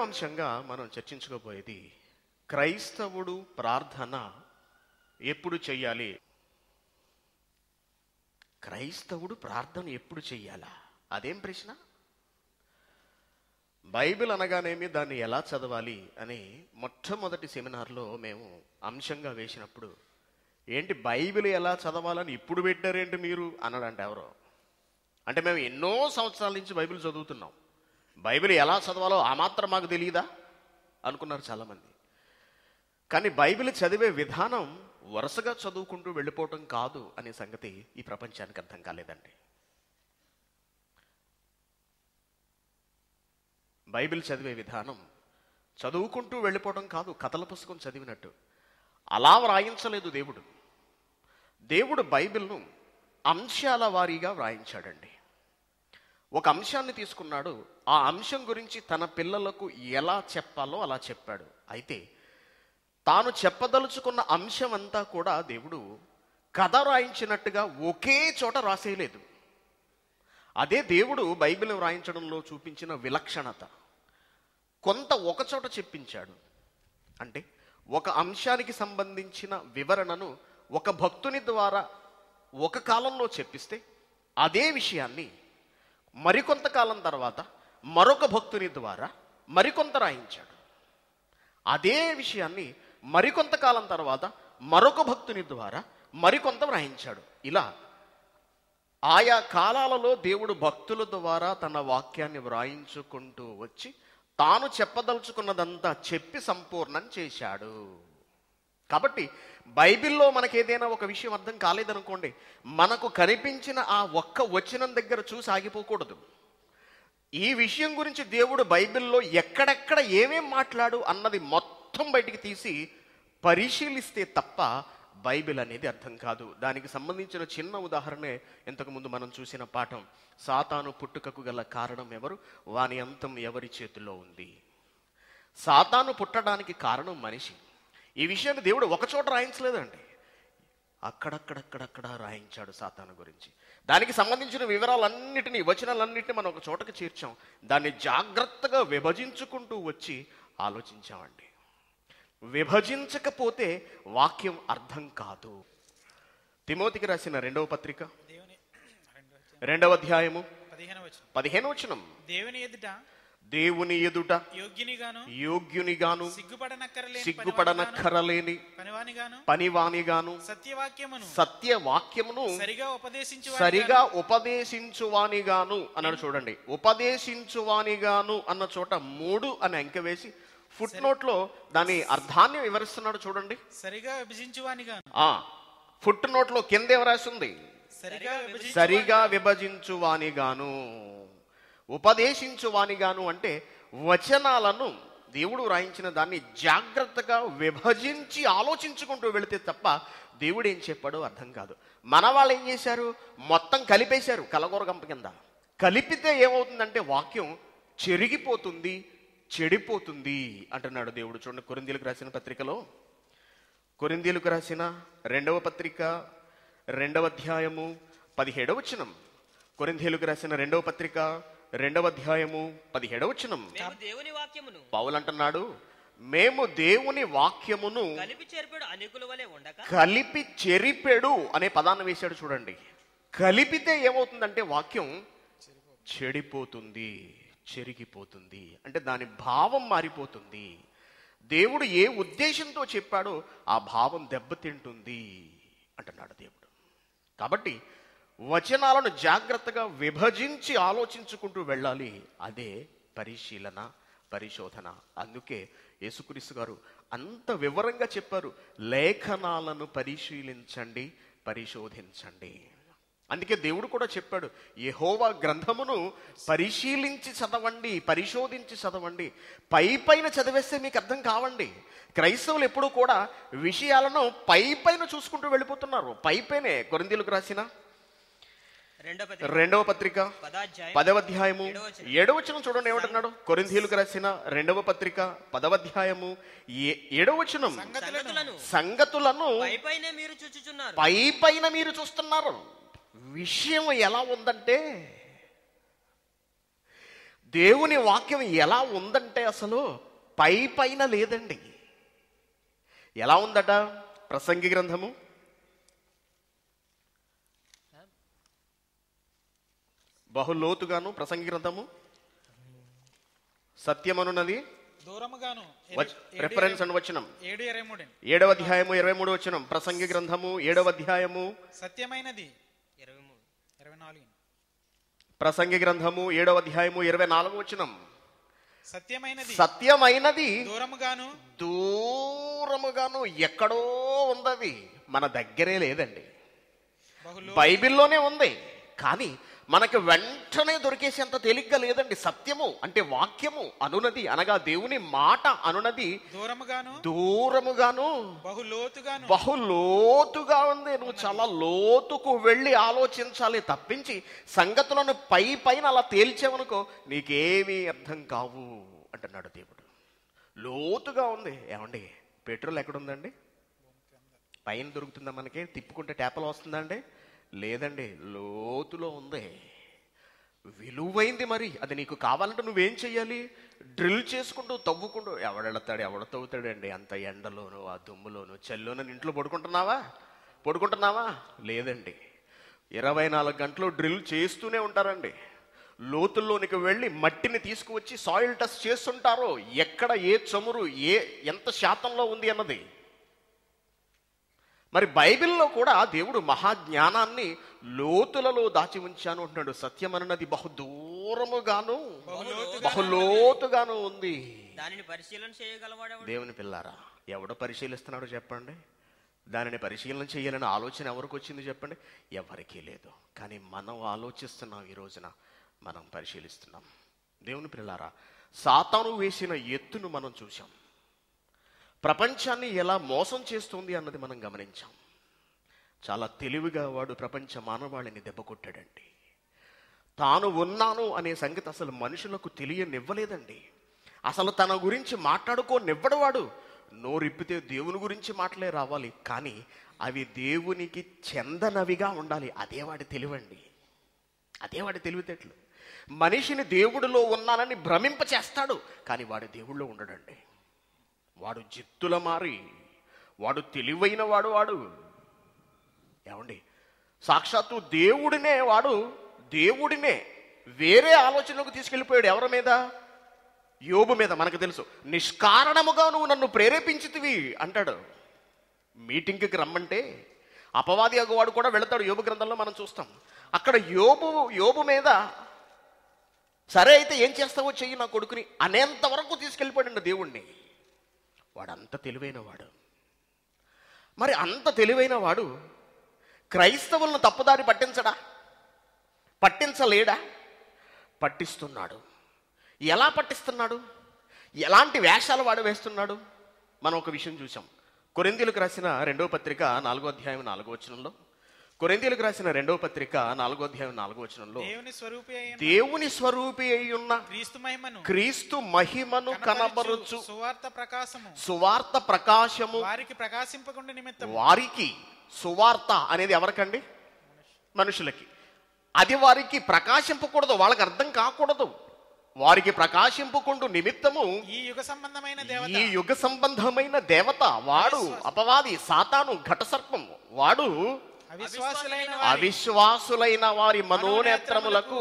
అంశంగా మనం చర్చించుకోబోయేది క్రైస్తవుడు ప్రార్థన ఎప్పుడు చెయ్యాలి. క్రైస్తవుడు ప్రార్థన ఎప్పుడు చెయ్యాలా? అదేం ప్రశ్న? బైబిల్ అనగానేమి, దాన్ని ఎలా చదవాలి అని మొట్టమొదటి సెమినార్లో మేము అంశంగా వేసినప్పుడు, ఏంటి బైబిల్ ఎలా చదవాలని ఇప్పుడు పెట్టారేంటి మీరు అన్నాడంటే ఎవరో. అంటే మేము ఎన్నో సంవత్సరాల నుంచి బైబిల్ చదువుతున్నాం, బైబిల్ ఎలా చదవాలో ఆ మాత్రం మాకు తెలియదా అనుకున్నారు చాలామంది. కానీ బైబిల్ చదివే విధానం వరుసగా చదువుకుంటూ వెళ్ళిపోవటం కాదు అనే సంగతి ఈ ప్రపంచానికి అర్థం కాలేదండి. బైబిల్ చదివే విధానం చదువుకుంటూ వెళ్ళిపోవడం కాదు, కథల పుస్తకం చదివినట్టు. అలా వ్రాయించలేదు దేవుడు. దేవుడు బైబిల్ను అంశాల వారీగా వ్రాయించాడండి. ఒక అంశాన్ని తీసుకున్నాడు, ఆ అంశం గురించి తన పిల్లలకు ఎలా చెప్పాలో అలా చెప్పాడు. అయితే తాను చెప్పదలుచుకున్న అంశం అంతా కూడా దేవుడు కథ రాయించినట్టుగా ఒకే చోట రాసేయలేదు. అదే దేవుడు బైబిల్ వ్రాయించడంలో చూపించిన విలక్షణత. కొంత ఒక చోట చెప్పించాడు. అంటే ఒక అంశానికి సంబంధించిన వివరణను ఒక భక్తుని ద్వారా ఒక కాలంలో చెప్పిస్తే, అదే విషయాన్ని మరికొంత కాలం తర్వాత మరొక భక్తుని ద్వారా మరికొంత రాయించాడు. అదే విషయాన్ని మరికొంత కాలం తర్వాత మరొక భక్తుని ద్వారా మరికొంత వ్రాయించాడు. ఇలా ఆయా కాలాలలో దేవుడు భక్తుల ద్వారా తన వాక్యాన్ని వ్రాయించుకుంటూ వచ్చి తాను చెప్పదలుచుకున్నదంతా చెప్పి సంపూర్ణం చేశాడు. కాబట్టి బైబిల్లో మనకు ఏదైనా ఒక విషయం అర్థం కాలేదనుకోండి, మనకు కనిపించిన ఆ ఒక్క వచనం దగ్గర చూసి ఆగిపోకూడదు. ఈ విషయం గురించి దేవుడు బైబిల్లో ఎక్కడెక్కడ ఏమేం మాట్లాడు అన్నది మొత్తం బయటికి తీసి పరిశీలిస్తే తప్ప బైబిల్ అనేది అర్థం కాదు. దానికి సంబంధించిన చిన్న ఉదాహరణే ఇంతకుముందు మనం చూసిన పాఠం. సాతాను పుట్టుకకు గల కారణం ఎవరు? వాని అంతం ఎవరి చేతిలో ఉంది? సాతాను పుట్టడానికి కారణం మనిషి. ఈ విషయాన్ని దేవుడు ఒకచోట రాయించలేదండి, అక్కడక్కడక్కడక్కడ రాయించాడు సాతాను గురించి. దానికి సంబంధించిన వివరాలన్నిటినీ, వచనాలన్నిటినీ మనం ఒక చోటకి చేర్చాం. దాన్ని జాగ్రత్తగా విభజించుకుంటూ వచ్చి ఆలోచించామండి. విభజించకపోతే వాక్యం అర్థం కాదు. తిమోతికి రాసిన 2వ పత్రిక 2వ అధ్యాయము 15వ వచనం. దేవుని ఎదుట యోగ్యునిగాను సిగ్గుపడనక్కరలేని పనివానిగాను సత్యవాక్యమును సరిగా ఉపదేశించువానిగాను అన్నాడు. చూడండి, ఉపదేశించువానిగాను అన్న చోట 3 అని అంకె వేసి ఫుట్ నోట్ లో దాని అర్థాన్ని వివరిస్తున్నాడు. చూడండి, సరిగా విభజించువానిగాను. ఫుట్ నోట్ లో కింద ఎవరాసింది? సరిగా విభజించువానిగాను, ఉపదేశించువానిగాను. అంటే వచనాలను దేవుడు రాయించిన దాన్ని జాగ్రత్తగా విభజించి ఆలోచించుకుంటూ వెళితే తప్ప దేవుడు ఏం చెప్పాడో అర్థం కాదు. మన వాళ్ళు ఏం చేశారు? మొత్తం కలిపేశారు, కలగూర గంప కింద. కలిపితే ఏమవుతుందంటే వాక్యం చెరిగిపోతుంది, చెడిపోతుంది అంటున్నాడు దేవుడు. చూడండి, కొరింథీయులకు రాసిన పత్రికలో, కొరింథీయులకు రాసిన 2వ పత్రిక 2వ అధ్యాయము 17వ వచనం. కొరింథీయులకు రాసిన 2వ పత్రిక 2వ అధ్యాయము 17వ వచనం. పౌలు అంటున్నాడు, మేము దేవుని వాక్యమును కలిపి చెరిపెడు అనే పదాన్ని వేశాడు. చూడండి, కలిపితే ఏమవుతుందంటే వాక్యం చెడిపోతుంది, చెరిగిపోతుంది. అంటే దాని భావం మారిపోతుంది. దేవుడు ఏ ఉద్దేశంతో చెప్పాడో ఆ భావం దెబ్బతింటుంది అంటున్నాడు దేవుడు. కాబట్టి వచనాలను జాగ్రత్తగా విభజించి ఆలోచించుకుంటూ వెళ్ళాలి. అదే పరిశీలన, పరిశోధన. అందుకే యేసుక్రీస్తు గారు అంత వివరంగా చెప్పారు, లేఖనాలను పరిశీలించండి, పరిశోధించండి. అందుకే దేవుడు కూడా చెప్పాడు, యెహోవా గ్రంథమును పరిశీలించి చదవండి, పరిశోధించి చదవండి. పైన చదివేస్తే మీకు అర్థం కావండి. క్రైస్తవులు ఎప్పుడు కూడా విషయాలను పైన చూసుకుంటూ వెళ్ళిపోతున్నారు. పైనే కొరింథీయులకు రాసిన 2వ పత్రిక 10వ అధ్యాయము 7వ వచనం చూడండి ఏమంటున్నాడు. కొరింథీయులకు రాసిన 2వ పత్రిక 10వ అధ్యాయము 7వ వచనం. సంగతులను పైన మీరు చూస్తున్నారు. విషయం ఎలా ఉందంటే దేవుని వాక్యం ఎలా ఉందంటే అసలు పైన లేదండి. ఎలా ఉందట? ప్రసంగి గ్రంథము బహులోతుగాను, ప్రసంగి గ్రంథము సత్యమనున్నది దూరముగాను. రెఫరెన్స్ అని వచనం 7:23. 7వ అధ్యాయము 23 వచనం. ప్రసంగి గ్రంథము 7వ అధ్యాయము సత్యమైనది 24. ప్రసంగి గ్రంథము 7వ అధ్యాయము 24 వచనం. సత్యమైనది దూరముగాను ఎక్కడో ఉందది, మన దగ్గరే లేదండి. బైబిల్లోనే ఉంది, కానీ మనకి వెంటనే దొరికేసేంత తేలిగ్గా లేదండి. సత్యము అంటే వాక్యము అనునది, అనగా దేవుని మాట అనునది దూరముగాను బహులోతుగా ఉంది. నువ్వు చాలా లోతుకు వెళ్ళి ఆలోచించాలి తప్పించి సంగతులను పైన అలా తేల్చేవనుకో నీకేమీ అర్థం కావు అంటున్నాడు దేవుడు. లోతుగా ఉంది. ఏమండి, పెట్రోల్ ఎక్కడుందండి? పైన దొరుకుతుందా? మనకి తిప్పుకుంటే ట్యాపలో వస్తుందండి? లేదండి, లోతులో ఉంది, విలువైంది. మరి అది నీకు కావాలంటే నువ్వేం చెయ్యాలి? డ్రిల్ చేసుకుంటూ తవ్వుకుంటూ. ఎవడెళ్తాడు, ఎవడ తవ్వుతాడండి అంత ఎండలోను, ఆ దుమ్ములోను, చల్లోను? ఇంట్లో పడుకుంటున్నావా? లేదండి, 24 గంటలు డ్రిల్ చేస్తూనే ఉంటారండి. లోతుల్లోనికి వెళ్ళి మట్టిని తీసుకువచ్చి సాయిల్ టెస్ట్ చేస్తుంటారు, ఎక్కడ ఏ చమురు ఎంత శాతంలో ఉంది అన్నది. మరి బైబిల్లో కూడా దేవుడు మహాజ్ఞానాన్ని లోతులలో దాచి ఉంచాను అంటున్నాడు. సత్యమన్నది బహుదూరముగాను బహులోతుగాను ఉంది. దానిని పరిశీలన చేయగలవాడు దేవుని పిల్లారా, ఎవడు పరిశీలిస్తున్నాడో చెప్పండి? దానిని పరిశీలన చేయాలని ఆలోచన ఎవరికి వచ్చింది చెప్పండి? ఎవరికీ లేదు. కానీ మనం ఆలోచిస్తున్నాం, ఈ రోజున మనం పరిశీలిస్తున్నాం. దేవుని పిల్లారా, సాతాను వేసిన ఎత్తును మనం చూసాం. ప్రపంచాన్ని ఎలా మోసం చేస్తుంది అన్నది మనం గమనించాం. చాలా తెలివిగా వాడు ప్రపంచ మానవాళిని దెబ్బకొట్టాడండి. తాను ఉన్నాను అనే సంగతి అసలు మనుషులకు తెలియనివ్వలేదండి. అసలు తన గురించి మాట్లాడుకోనివ్వడు వాడు. నోరిప్పితే దేవుని గురించి మాటలే రావాలి, కానీ అవి దేవునికి చెందనవిగా ఉండాలి. అదే వాడి తెలివండి, అదే వాడి తెలివితేటలు. మనిషిని దేవుడిలో ఉన్నానని భ్రమింప చేస్తాడు, కానీ వాడు దేవుళ్ళో ఉండడండి. వాడు జిత్తుల మారి, వాడు తెలివైన వాడు. ఏమండి, సాక్షాత్తు దేవుడినే వేరే ఆలోచనలకు తీసుకెళ్ళిపోయాడు. ఎవరి మీద? యోబు మీద. మనకు తెలుసు, నిష్కారణముగా నువ్వు నన్ను ప్రేరేపించితివి అంటాడు. మీటింగ్కి రమ్మంటే అపవాది అగవాడు కూడా వెళతాడు. యోబు గ్రంథంలో మనం చూస్తాం. అక్కడ యోబు మీద సరే అయితే ఏం చేస్తావో చెయ్యి నా కొడుకుని అనేంత వరకు తీసుకెళ్ళిపోయాడు దేవుణ్ణి. వాడంత తెలివైన వాడు. మరి అంత తెలివైన వాడు క్రైస్తవులను తప్పుదారి పట్టించలేడా? పట్టిస్తున్నాడు. ఎలా పట్టిస్తున్నాడు? ఎలాంటి వేషాలు వాడు వేస్తున్నాడు? మనం ఒక విషయం చూసాం. కొరింథీయులకు రాసిన 2వ పత్రిక 4వ అధ్యాయం 4వ వచనంలో, కొరింథీయులకు రాసిన 2వ పత్రిక 4వ అధ్యాయం 4వ వచనంలో, దేవుని స్వరూపి అయ్యున్న క్రీస్తు మహిమను కనబరుచు సువార్త ప్రకాశము వారికి. సువార్త అనేది ఎవరికండి? మనుషులకి. అది వారికి ప్రకాశింపకూడదు, వాళ్ళకి అర్థం కాకూడదు. వారికి ప్రకాశింపుకుంటూ నిమిత్తము ఈ యుగ సంబంధమైన దేవత వాడు, అపవాది సాతాను ఘటసర్పం వాడు అవిశ్వాసులైన వారి మనోనేత్రములకు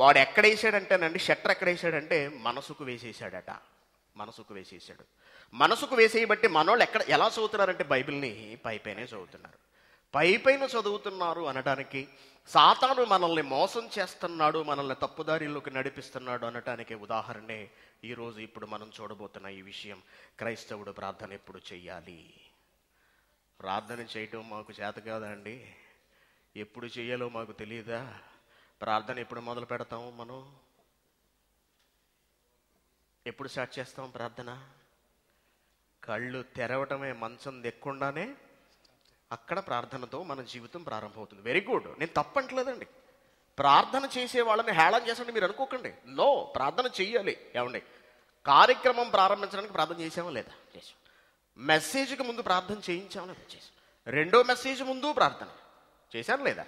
వాడు ఎక్కడేసాడంటేనండి, షట్టర్ ఎక్కడేసాడంటే మనసుకు వేసేసాడట. మనసుకు వేసేయబట్టి మనోళ్ళు ఎలా చదువుతున్నారంటే బైబిల్ని పైపైనే చదువుతున్నారు. పైపైన చదువుతున్నారు అనటానికి, సాతాను మనల్ని మోసం చేస్తున్నాడు, మనల్ని తప్పుదారిలోకి నడిపిస్తున్నాడు అనటానికి ఉదాహరణే ఈరోజు ఇప్పుడు మనం చూడబోతున్న ఈ విషయం. క్రైస్తవుడు ప్రార్థన ఎప్పుడు చెయ్యాలి? ప్రార్థన చేయటం మాకు చేత కాదండి, ఎప్పుడు చెయ్యాలో మాకు తెలియదా? ప్రార్థన ఎప్పుడు మొదలు పెడతాము? మనం ఎప్పుడు స్టార్ట్ చేస్తాం ప్రార్థన? కళ్ళు తెరవటమే, మంచం దెక్కుండానే అక్కడ ప్రార్థనతో మన జీవితం ప్రారంభమవుతుంది. వెరీ గుడ్, నేను తప్పంటలేదండి. ప్రార్థన చేసే వాళ్ళని హేళన చేసండి మీరు అనుకోకండి. నో, ప్రార్థన చెయ్యాలి. ఏమండి, కార్యక్రమం ప్రారంభించడానికి ప్రార్థన చేసామా లేదా? చేసాం. మెసేజ్కి ముందు ప్రార్థన చేయించామా లేదా? చేసాం. రెండో మెసేజ్ ముందు ప్రార్థన చేశాను లేదా?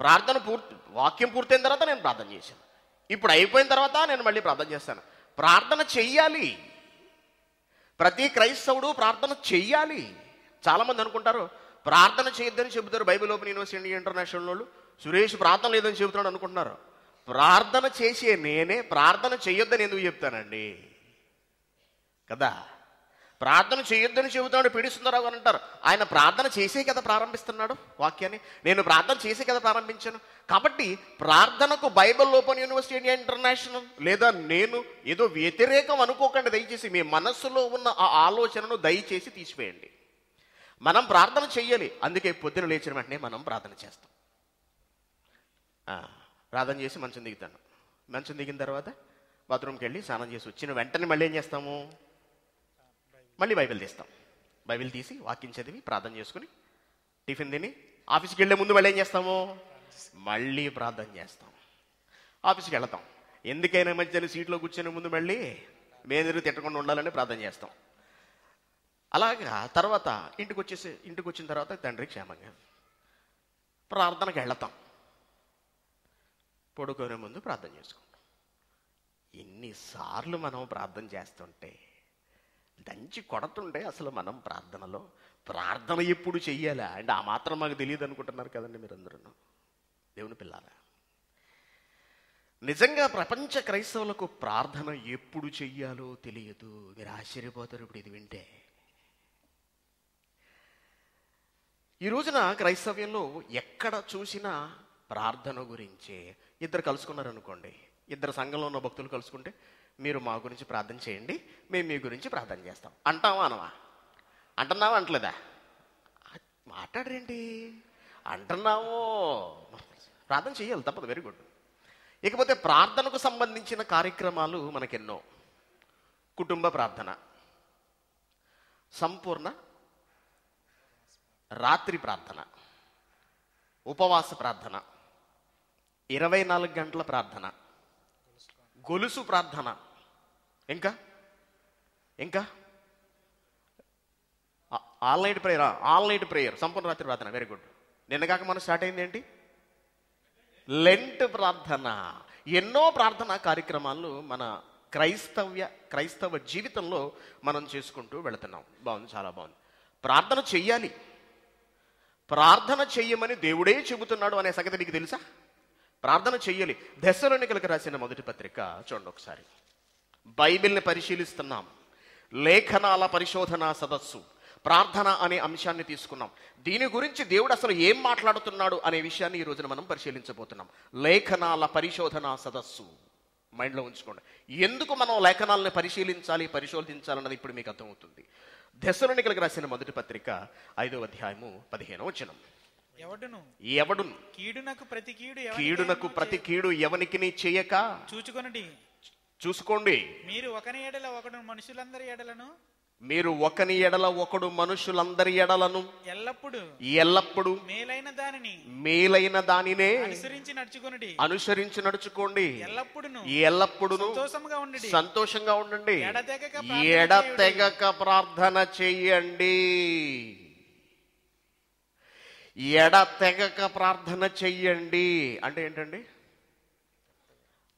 ప్రార్థన వాక్యం పూర్తయిన తర్వాత నేను ప్రార్థన చేశాను. ఇప్పుడు అయిపోయిన తర్వాత నేను మళ్ళీ ప్రార్థన చేస్తాను. ప్రార్థన చెయ్యాలి. ప్రతి క్రైస్తవుడు ప్రార్థన చెయ్యాలి. చాలామంది అనుకుంటారు ప్రార్థన చేయొద్దని చెబుతారు. బైబిల్ ఓపెన్ యూనివర్సిటీ ఇంటర్నేషనల్ వాళ్ళు సురేష్ ప్రార్థన లేదని చెబుతున్నాడు అనుకుంటున్నారు. ప్రార్థన చేసే నేనే ప్రార్థన చేయొద్దని ఎందుకు చెప్తానండి కదా? ప్రార్థన చేయొద్దని చెబుతున్నాడు పిడి సుందరరావు అని అంటారు. ఆయన ప్రార్థన చేసే కదా ప్రారంభిస్తున్నాడు వాక్యాన్ని. నేను ప్రార్థన చేసే కదా ప్రారంభించాను. కాబట్టి ప్రార్థనకు Bible open university India international లేదా నేను ఏదో వ్యతిరేకం అనుకోకండి. దయచేసి మీ మనస్సులో ఉన్న ఆ ఆలోచనను దయచేసి తీసివేయండి. మనం ప్రార్థన చెయ్యాలి. అందుకే పొద్దున లేచిన వెంటనే మనం ప్రార్థన చేస్తాం. ప్రార్థన చేసి మంచం దిగుతాను. మంచం దిగిన తర్వాత బాత్రూమ్కి వెళ్ళి స్నానం చేసి వచ్చిన వెంటనే మళ్ళీ ఏం చేస్తాము? మళ్ళీ బైబిల్ తీస్తాం. బైబిల్ తీసి వాక్యం చదివి ప్రార్థన చేసుకుని టిఫిన్ తిని ఆఫీస్కి వెళ్ళే ముందు మళ్ళీ ఏం చేస్తాము? మళ్ళీ ప్రార్థన చేస్తాం. ఆఫీస్కి వెళతాం. ఎందుకైనా మధ్యన సీట్లో కూర్చొని ముందు మళ్ళీ మేనేజర్ తిట్టకుండా ఉండాలని ప్రార్థన చేస్తాం. అలాగా తర్వాత ఇంటికి వచ్చిన తర్వాత తండ్రి క్షేమంగా ప్రార్థనకి వెళతాం. పడుకునే ముందు ప్రార్థన చేసుకుంటాం. ఎన్నిసార్లు మనం ప్రార్థన చేస్తుంటే దంచి కొడుతుంటే అసలు మనం ప్రార్థన ఎప్పుడు చెయ్యాలా అంటే ఆ మాత్రం మాకు తెలియదు అనుకుంటున్నారు కదండి మీరందరూ. దేవుని పిల్లారా, నిజంగా ప్రపంచ క్రైస్తవులకు ప్రార్థన ఎప్పుడు చెయ్యాలో తెలియదు. మీరు ఆశ్చర్యపోతారు ఇప్పుడు ఇది వింటే. ఈ రోజున క్రైస్తవ్యంలో ఎక్కడ చూసినా ప్రార్థన గురించే. ఇద్దరు కలుసుకున్నారనుకోండి, ఇద్దరు సంఘంలో ఉన్న భక్తులు కలుసుకుంటే మీరు మా గురించి ప్రార్థన చేయండి, మేము మీ గురించి ప్రార్థన చేస్తాం అంటావా అనవా? అంటున్నావా అంటలేదా? మాట్లాడరేంటి? అంటున్నాము. ప్రార్థన చేయాలి, తప్పదు. Very good. ఇకపోతే ప్రార్థనకు సంబంధించిన కార్యక్రమాలు మనకెన్నో. కుటుంబ ప్రార్థన, సంపూర్ణ రాత్రి ప్రార్థన, ఉపవాస ప్రార్థన, 24 గంటల ప్రార్థన, గొలుసు ప్రార్థన, ఇంకా ఆల్ నైట్ ప్రేయర్, సంపూర్ణ రాత్రి ప్రార్థన. Very good. నిన్న కాక మనం స్టార్ట్ అయింది ఏంటి? లెంట్ ప్రార్థన. ఎన్నో ప్రార్థనా కార్యక్రమాలు మన క్రైస్తవ జీవితంలో మనం చేసుకుంటూ వెళుతున్నాం. బాగుంది, చాలా బాగుంది. ప్రార్థన చెయ్యాలి. ప్రార్థన చెయ్యమని దేవుడే చెబుతున్నాడు అనే సంగతి మీకు తెలుసా? ప్రార్థన చెయ్యాలి. దెస్సలోనికలకు రాసిన మొదటి పత్రిక చూడండి ఒకసారి. బైబిల్ని పరిశీలిస్తున్నాం. లేఖనాల పరిశోధన సదస్సు ప్రార్థన అనే అంశాన్ని తీసుకున్నాం. దీని గురించి దేవుడు అసలు ఏం మాట్లాడుతున్నాడు అనే విషయాన్ని ఈ రోజున మనం పరిశీలించబోతున్నాం. లేఖనాల పరిశోధన సదస్సు మైండ్లో ఉంచుకోండి. ఎందుకు మనం లేఖనాలను పరిశోధించాలన్నది ఇప్పుడు మీకు అర్థమవుతుంది. దెస్సలోనికలకు రాసిన మొదటి పత్రిక 5వ అధ్యాయము 15వ వచనం. ఎవడును కీడునకు ప్రతి కీడు ఎవనికిని చేయక చూసుకోండి. మీరు ఒకని ఎడల ఒకడు మనుషులందరి ఎడలను ఎల్లప్పుడు మేలైన దానినే అనుసరించి నడుచుకోండి. ఎల్లప్పుడూ సంతోషంగా ఉండండి. ఎడతెగక ప్రార్థన చెయ్యండి. ఎడతెగక ప్రార్థన చెయ్యండి అంటే ఏంటండి?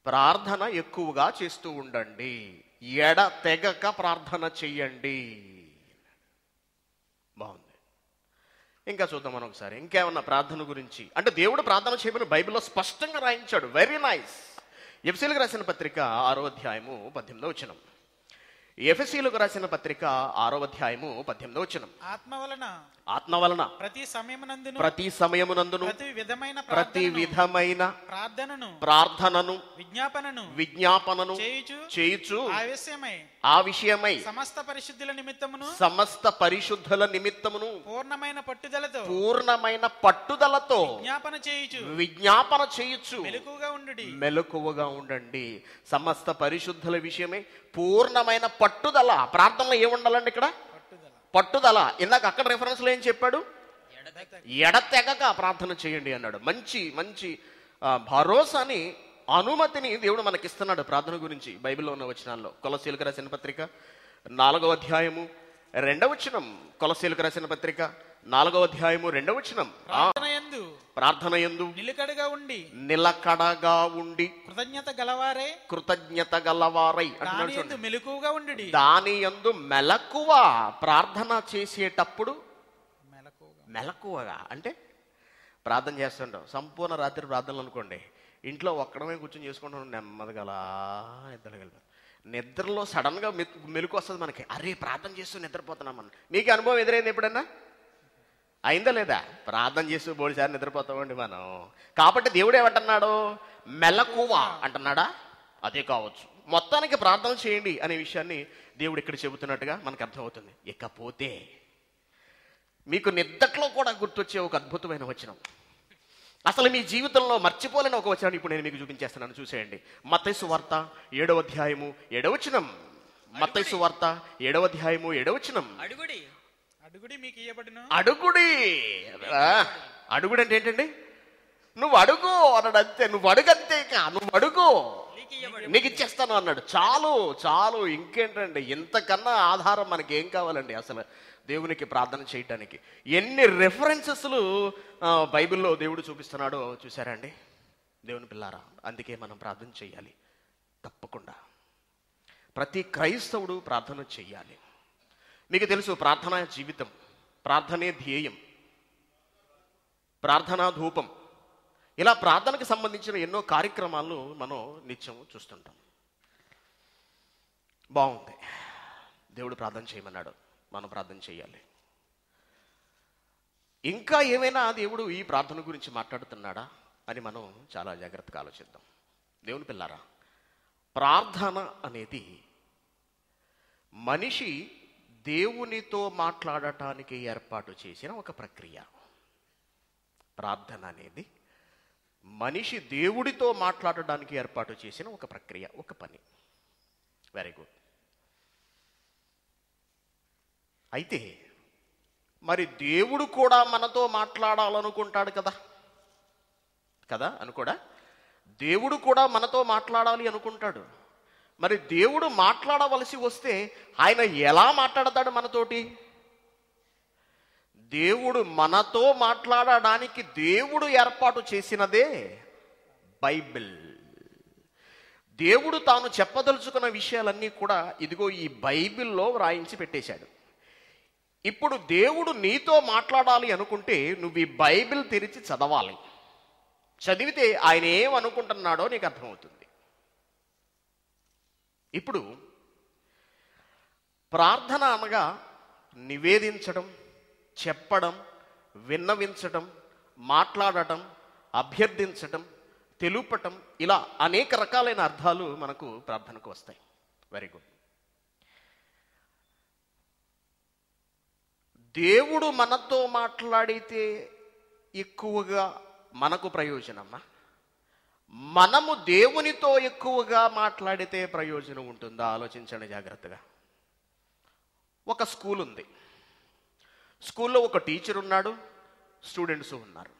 ప్రార్థన ఎక్కువగా చేస్తూ ఉండండి. ఎడతెగక ప్రార్థన చెయ్యండి. బాగుంది. ఇంకా చూద్దాం మనం ఒకసారి. ఇంకేమన్నా ప్రార్థన గురించి అంటే దేవుడు ప్రార్థన చేయమని బైబిల్లో స్పష్టంగా రాయించాడు. Very nice. ఎఫెసీయులకు రాసిన పత్రిక 6వ అధ్యాయము 18వ వచనం. ఎఫెసీయులకు రాసిన పత్రిక 6వ అధ్యాయము 18వ వచనం. ఆత్మ వలన ప్రతి సమయమునందును ప్రతి విధమైన ప్రార్థనను విజ్ఞాపనను చేయుచు ఆ విషయమై సమస్త పరిశుద్ధుల నిమిత్తమును పూర్ణమైన పట్టుదలతో విజ్ఞాపన చేయుచు మెలకువగా ఉండండి. సమస్త పరిశుద్ధుల విషయమై పూర్ణమైన పట్టుదల. ప్రార్థనలో ఏముండాలండి ఇక్కడ? పట్టుదల. ఇందాక అక్కడ రెఫరెన్స్ లో ఏం చెప్పాడు? ఎడతెగక ప్రార్థన చేయండి అన్నాడు. మంచి భరోసాని, అనుమతిని దేవుడు మనకిస్తున్నాడు ప్రార్థన గురించి బైబిల్లో ఉన్న వచనాల్లో. కొలస్సీయులకు రాసిన పత్రిక 4వ అధ్యాయము 2వ వచనం. కొలస్సీయులకు రాసిన పత్రిక 4వ అధ్యాయము 2వ వచనం. ప్రార్థన యందు నిలకడగా ఉండి నిలకడగా ఉండి కృతజ్ఞత గలవారే కృతజ్ఞత గలవారై అంటున్నాడు దాని యందు చూడండి. మెలకువగా ఉండి దాని యందు మెలకువ. ప్రార్థన చేసేటప్పుడు మెలకువగా అంటే ప్రార్థన చేస్తుంటాం, సంపూర్ణ రాత్రి ప్రార్థనలు అనుకోండి, ఇంట్లో ఒక్కడమే కూర్చొని చేసుకుంటాం, నెమ్మదిగా అలా నిద్రగలిపి నిద్రలో సడన్ గా మెలకు వస్తుంది మనకి, అరే ప్రార్థన చేస్తూ నిద్రపోతున్నాం మనం. మీకు అనుభవం ఎదురైంది ఎప్పుడన్నా? అయిందా లేదా? ప్రార్థన చేస్తూ బోడిసారి నిద్రపోతామండి మనం. కాబట్టి దేవుడు ఏమంటున్నాడు? మెలకువ అంటున్నాడా? అదే కావచ్చు. మొత్తానికి ప్రార్థన చేయండి అనే విషయాన్ని దేవుడు ఇక్కడ చెబుతున్నట్టుగా మనకు అర్థమవుతుంది. ఇకపోతే మీకు నిద్దట్లో కూడా గుర్తొచ్చే ఒక అద్భుతమైన వచనం, అసలు మీ జీవితంలో మర్చిపోలేని ఒక వచనాన్ని ఇప్పుడు నేను మీకు చూపించేస్తున్నాను. చూసేయండి. మత్తయి సువార్త 7వ అధ్యాయము 7వ వచనం. మత్తయి సువార్త 7వ అధ్యాయము 7వ వచనం. అడుగుడి అడుగుడి మీకు ఇయ్యబడును. అడుగుడి. అడుగుడు అంటే ఏంటండి? నువ్వు అడుగు అన్నాడు, అంతే. నువ్వు అడుగంతే, నువ్వు అడుగు నీకు ఇచ్చేస్తాను అన్నాడు. చాలు చాలు, ఇంకేంటండి? ఇంతకన్నా ఆధారం మనకి ఏం కావాలండి అసలు దేవునికి ప్రార్థన చేయటానికి? ఎన్ని రెఫరెన్సెస్లు బైబిల్లో దేవుడు చూపిస్తున్నాడో చూసారండి దేవుని పిల్లారా. అందుకే మనం ప్రార్థన చేయాలి తప్పకుండా. ప్రతి క్రైస్తవుడు ప్రార్థన చెయ్యాలి. మీకు తెలుసు, ప్రార్థనా జీవితం, ప్రార్థనే ధ్యేయం, ప్రార్థనా ధూపం, ఇలా ప్రార్థనకు సంబంధించిన ఎన్నో కార్యక్రమాలను మనం నిత్యం చూస్తుంటాం. బాగుంది, దేవుడు ప్రార్థన చేయమన్నాడు, మనం ప్రార్థన చేయాలి. ఇంకా ఏమైనా దేవుడు ఈ ప్రార్థన గురించి మాట్లాడుతున్నాడా అని మనం చాలా జాగ్రత్తగా ఆలోచిద్దాం. దేవుని పిల్లారా, ప్రార్థన అనేది మనిషి దేవునితో మాట్లాడటానికి ఏర్పాటు చేసిన ఒక ప్రక్రియ. ప్రార్థన అనేది మనిషి దేవుడితో మాట్లాడడానికి ఏర్పాటు చేసిన ఒక ప్రక్రియ, ఒక పని. Very good. అయితే మరి దేవుడు కూడా మనతో మాట్లాడాలనుకుంటాడు కదా కదా అనుకోడా? దేవుడు కూడా మనతో మాట్లాడాలి అనుకుంటాడు. మరి దేవుడు మాట్లాడవలసి వస్తే ఆయన ఎలా మాట్లాడతాడు మనతోటి? దేవుడు మనతో మాట్లాడడానికి దేవుడు ఏర్పాటు చేసినదే బైబిల్. దేవుడు తాను చెప్పదలుచుకున్న విషయాలన్నీ కూడా ఇదిగో ఈ బైబిల్లో వ్రాయించి పెట్టేశాడు. ఇప్పుడు దేవుడు నీతో మాట్లాడాలి అనుకుంటే నువ్వు ఈ బైబిల్ తెరిచి చదవాలి. చదివితే ఆయన ఏమనుకుంటున్నాడో నీకు అర్థమవుతుంది. ఇప్పుడు ప్రార్థన అనగా నివేదించడం, చెప్పడం, విన్నవించడం, మాట్లాడటం, అభ్యర్థించటం, తెలుపటం, ఇలా అనేక రకాలైన అర్థాలు మనకు ప్రార్థనకు వస్తాయి. Very good. దేవుడు మనతో మాట్లాడితే ఎక్కువగా మనకు ప్రయోజనమా? మనము దేవునితో ఎక్కువగా మాట్లాడితే ప్రయోజనం ఉంటుందా? ఆలోచించండి జాగ్రత్తగా. ఒక స్కూల్ ఉంది, స్కూల్లో ఒక టీచర్ ఉన్నాడు, స్టూడెంట్స్ ఉన్నారు.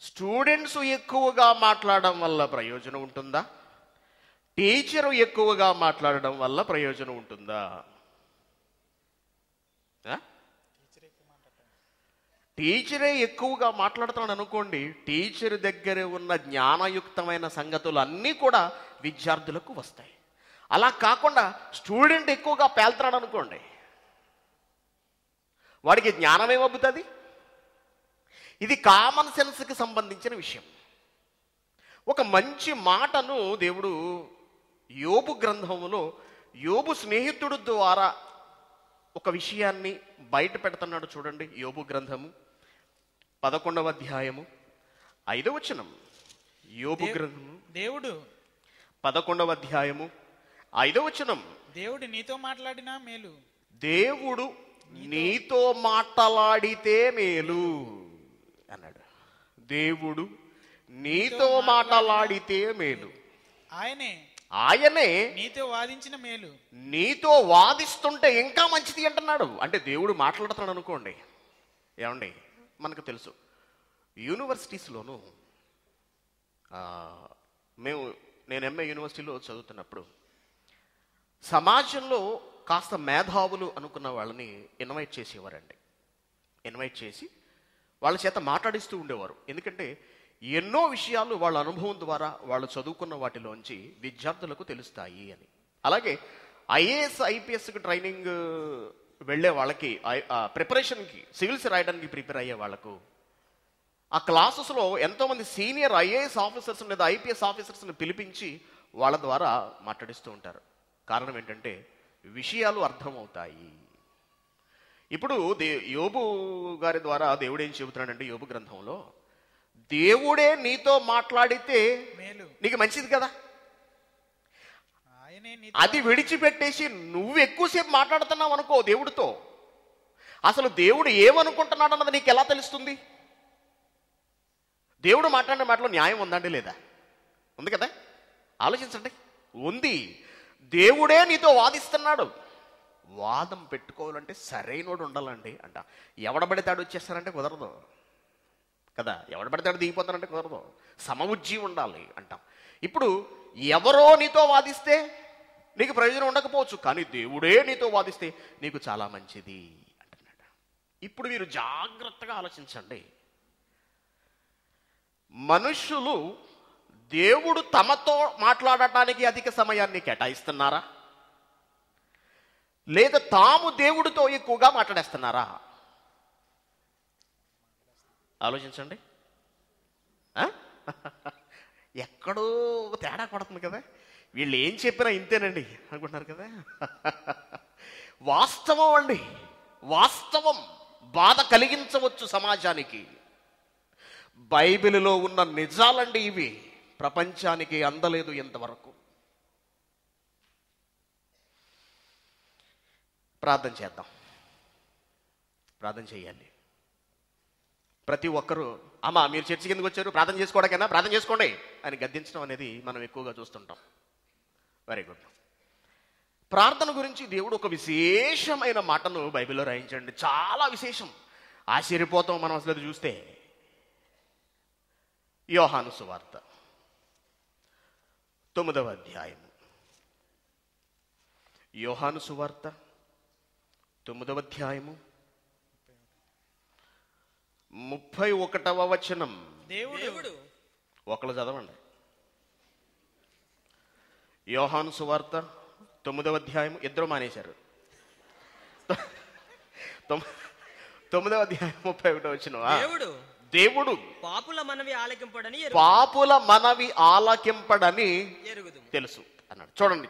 స్టూడెంట్స్ ఎక్కువగా మాట్లాడడం వల్ల ప్రయోజనం ఉంటుందా? టీచరు ఎక్కువగా మాట్లాడడం వల్ల ప్రయోజనం ఉంటుందా? టీచరే ఎక్కువగా మాట్లాడుతున్నాడు అనుకోండి, టీచర్ దగ్గర ఉన్న జ్ఞానయుక్తమైన సంగతులు అన్నీ కూడా విద్యార్థులకు వస్తాయి. అలా కాకుండా స్టూడెంట్ ఎక్కువగా పేల్తున్నాడు అనుకోండి, వాడికి జ్ఞానం ఏమవుతుంది? ఇది కామన్ సెన్స్కి సంబంధించిన విషయం. ఒక మంచి మాటను దేవుడు యోబు గ్రంథములో యోబు స్నేహితుడు ద్వారా ఒక విషయాన్ని బయట పెడుతున్నాడు. చూడండి, యోబు గ్రంథము 11వ అధ్యాయము 5వ వచనం. యోబు గ్రంథము దేవుడు 11వ అధ్యాయము 5వ వచనం. దేవుడు నీతో మాట్లాడినా మేలు. దేవుడు నీతో మాట్లాడితే మేలు అన్నాడు. దేవుడు నీతో మాట్లాడితే మేలు. ఆయనే నీతో వాదించిన మేలు. నీతో వాదిస్తుంటే ఇంకా మంచిది అంటున్నాడు. అంటే దేవుడు మాట్లాడుతున్నాడు అనుకోండి. ఏమండి, మనకు తెలుసు యూనివర్సిటీస్లోనూ నేను ఎంఏ యూనివర్సిటీలో చదువుతున్నప్పుడు సమాజంలో కాస్త మేధావులు అనుకున్న వాళ్ళని ఇన్వైట్ చేసేవారండి. ఇన్వైట్ చేసి వాళ్ళ చేత మాట్లాడిస్తూ ఉండేవారు. ఎందుకంటే ఎన్నో విషయాలు వాళ్ళ అనుభవం ద్వారా వాళ్ళు చదువుకున్న వాటిలోంచి విద్యార్థులకు తెలుస్తాయి అని. అలాగే ఐఏఎస్ ఐపీఎస్కి ట్రైనింగ్ వెళ్ళే వాళ్ళకి, ప్రిపరేషన్కి, సివిల్స్ రాయడానికి ప్రిపేర్ అయ్యే వాళ్ళకు ఆ క్లాసెస్లో ఎంతోమంది సీనియర్ ఐఏఎస్ ఆఫీసర్స్ లేదా ఐపీఎస్ ఆఫీసర్స్ని పిలిపించి వాళ్ళ ద్వారా మాట్లాడిస్తూ ఉంటారు. కారణం ఏంటంటే విషయాలు అర్థమవుతాయి. ఇప్పుడు యోబు గారి ద్వారా దేవుడు ఏం చెబుతున్నాడంటే, యోబు గ్రంథంలో దేవుడే నీతో మాట్లాడితే మేలు, నీకు మంచిది కదా. ఆయనే అది విడిచిపెట్టేసి నువ్వు ఎక్కువసేపు మాట్లాడుతున్నావు అనుకో దేవుడితో, అసలు దేవుడు ఏమనుకుంటున్నాడు అన్నది నీకు ఎలా తెలుస్తుంది? దేవుడు మాట్లాడిన మాటలో న్యాయం ఉందండి లేదా? ఉంది కదా, ఆలోచించండి. ఉంది. దేవుడే నీతో వాదిస్తున్నాడు. వాదం పెట్టుకోవాలంటే సరైనోడు ఉండాలండి అంట. ఎవడబడితాడు వచ్చేస్తానంటే కుదరదు కదా, ఎవడబడితాడు దిగిపోతానంటే కుదరదు. సమబుద్ధి ఉండాలి అంటాం. ఇప్పుడు ఎవరో నీతో వాదిస్తే నీకు ప్రయోజనం ఉండకపోవచ్చు, కానీ దేవుడే నీతో వాదిస్తే నీకు చాలా మంచిది అంటున్నాడు. ఇప్పుడు మీరు జాగ్రత్తగా ఆలోచించండి. మనుషులు దేవుడు తమతో మాట్లాడటానికి అధిక సమయాన్ని కేటాయిస్తున్నారా, లేదా తాము దేవుడితో ఎక్కువగా మాట్లాడేస్తున్నారా? ఆలోచించండి. ఎక్కడో తేడా కొడుతుంది కదా. వీళ్ళు ఏం చెప్పినా ఇంతేనండి అనుకుంటున్నారు కదా. వాస్తవం అండి, వాస్తవం. బాధ కలిగించవచ్చు సమాజానికి. బైబిల్లో ఉన్న నిజాలండి ఇవి. ప్రపంచానికి అందలేదు ఎంతవరకు. ప్రార్థన చేద్దాం. ప్రార్థన చేయాలి. ప్రతి ఒక్కరూ అమ్మా మీరు చర్చి కిందకు వచ్చారు ప్రార్థన చేసుకోవడానికైనా ప్రార్థన చేసుకోండి అని గద్దించడం అనేది మనం ఎక్కువగా చూస్తుంటాం. Very good. ప్రార్థన గురించి దేవుడు ఒక విశేషమైన మాటను బైబిల్లో రాయించండి. చాలా విశేషం. ఆశ్చర్యపోతాం మనం అసలు అది చూస్తే. యోహాను సువార్త 9వ అధ్యాయము. యోహాను సువార్త 9వ అధ్యాయము 31వ వచనం. దేవుడు ఒకళ్ళు చదవండి. యోహాను సువార్త 9వ అధ్యాయము. ఇద్దరు మానేశారు. 9వ అధ్యాయం 31వ వచనం. దేవుడు పాపుల మనవి ఆలకింపడని పాపుల మనవి ఆలకింపడని తెలుసు అన్నాడు. చూడండి,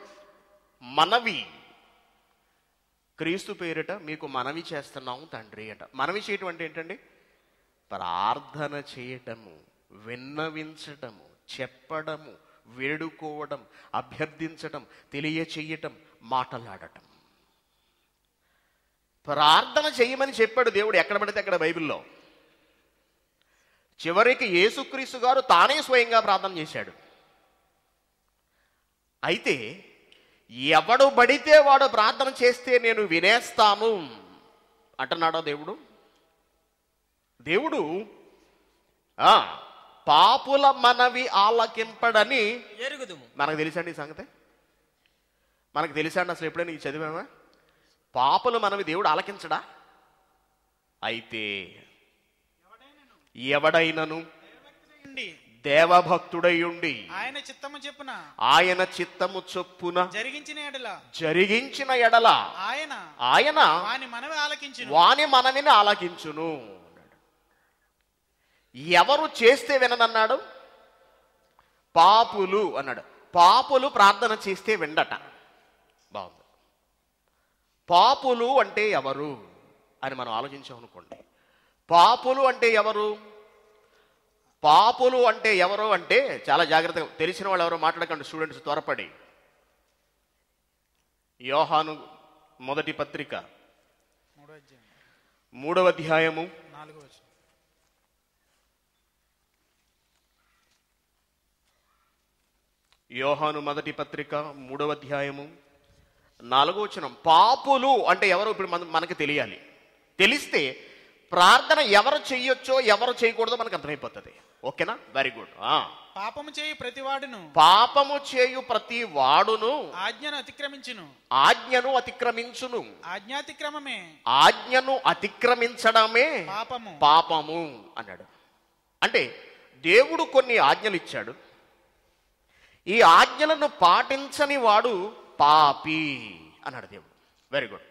మనవి, క్రీస్తు పేరిట మీకు మనవి చేస్తున్నాము తండ్రి అంట. మనవి చేయటం అంటే ఏంటండి? ప్రార్థన చేయటము, విన్నవించటము, చెప్పడము, వేడుకోవడం, అభ్యర్థించటం, తెలియచేయటం, మాటలాడటం. ప్రార్థన చేయమని చెప్పాడు దేవుడు ఎక్కడ పడితే అక్కడ బైబిల్లో. చివరికి యేసుక్రీస్తు గారు తానే స్వయంగా ప్రార్థన చేశాడు. అయితే ఎవడు పడితే వాడు ప్రార్థన చేస్తే నేను వినేస్తాను అంటున్నాడో దేవుడు. దేవుడు పాపుల మనవి ఆలకింపడని ఎరుగుదుము. మనకు తెలుసండి ఈ సంగతి. మనకు తెలుసండి అసలు ఎప్పుడైనా ఈ చదివామా? పాపుల మనవి దేవుడు ఆలకించడా? అయితే ఎవడైనను దేవభక్తుడై ఉండి ఆయన చిత్తము చొప్పున జరిగించిన ఎడల ఆయన వాని మనవిని ఆలకించును. ఎవరు చేస్తే విననన్నాడు? పాపులు అన్నాడు. పాపులు ప్రార్థన చేస్తే విండట. బాగుంది. పాపులు అంటే ఎవరు అని మనం ఆలోచించామనుకోండి. పాపులు అంటే ఎవరు? పాపులు అంటే ఎవరు అంటే చాలా జాగ్రత్తగా తెలిసిన వాళ్ళు ఎవరో మాట్లాడకండి స్టూడెంట్స్ త్వరపడి. యోహాను మొదటి పత్రిక 3వ అధ్యాయము 4వ వచనం. యోహాను మొదటి పత్రిక 3వ అధ్యాయము 4వ వచనం. పాపులు అంటే ఎవరో ఇప్పుడు మనకి తెలియాలి. తెలిస్తే ప్రార్థన ఎవరు చెయ్యొచ్చో ఎవరు చేయకూడదో మనకు అర్థమైపోతుంది. ఓకేనా? Very good. పాపము చేయు ప్రతివాడును పాపము చేయు ప్రతి వాడును ఆజ్ఞను అతిక్రమించును. ఆజ్ఞను అతిక్రమించును. ఆజ్ఞాతిక్రమమే ఆజ్ఞను అతిక్రమించడమే పాపము. పాపము అన్నాడు. అంటే దేవుడు కొన్ని ఆజ్ఞలు ఇచ్చాడు. ఈ ఆజ్ఞలను పాటించని వాడు పాపి అన్నాడు దేవుడు. Very good.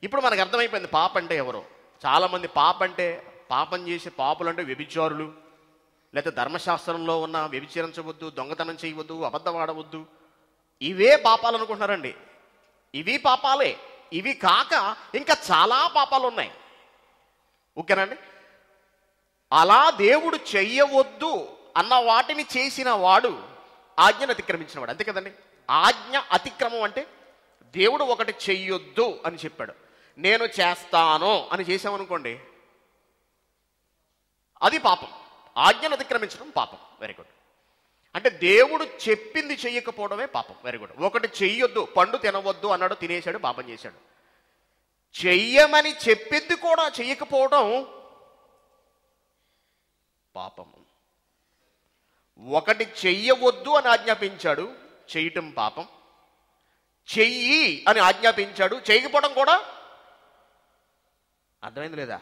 ఇప్పుడు మనకు అర్థమైపోయింది పాప అంటే ఎవరో. చాలామంది పాప అంటే పాపం చేసే పాపులు అంటే వ్యభిచారులు, లేకపోతే ధర్మశాస్త్రంలో ఉన్న వ్యభిచరించవద్దు, దొంగతనం చేయవద్దు, అబద్ధం ఆడవద్దు, ఇవే పాపాలు అనుకుంటున్నారండి. ఇవి పాపాలే. ఇవి కాక ఇంకా చాలా పాపాలు ఉన్నాయి. ఓకేనండి? అలా దేవుడు చెయ్యవద్దు అన్న వాటిని చేసిన వాడు ఆజ్ఞను అతిక్రమించిన వాడు. అంతే కదండి? ఆజ్ఞ అతిక్రమం అంటే దేవుడు ఒకటి చెయ్యొద్దు అని చెప్పాడు, నేను చేస్తాను అని చేసామనుకోండి, అది పాపం. ఆజ్ఞను అతిక్రమించడం పాపం. Very good. అంటే దేవుడు చెప్పింది చెయ్యకపోవడమే పాపం. Very good. ఒకటి చెయ్యొద్దు, పండు తినవద్దు అన్నాడు, తినేశాడు, పాపం చేశాడు. చెయ్యమని చెప్పింది కూడా చెయ్యకపోవడం పాపం. ఒకటి చెయ్యవద్దు అని ఆజ్ఞాపించాడు, చేయటం పాపం. చెయ్యి అని ఆజ్ఞాపించాడు, చేయకపోవడం కూడా. అర్థమైంది లేదా?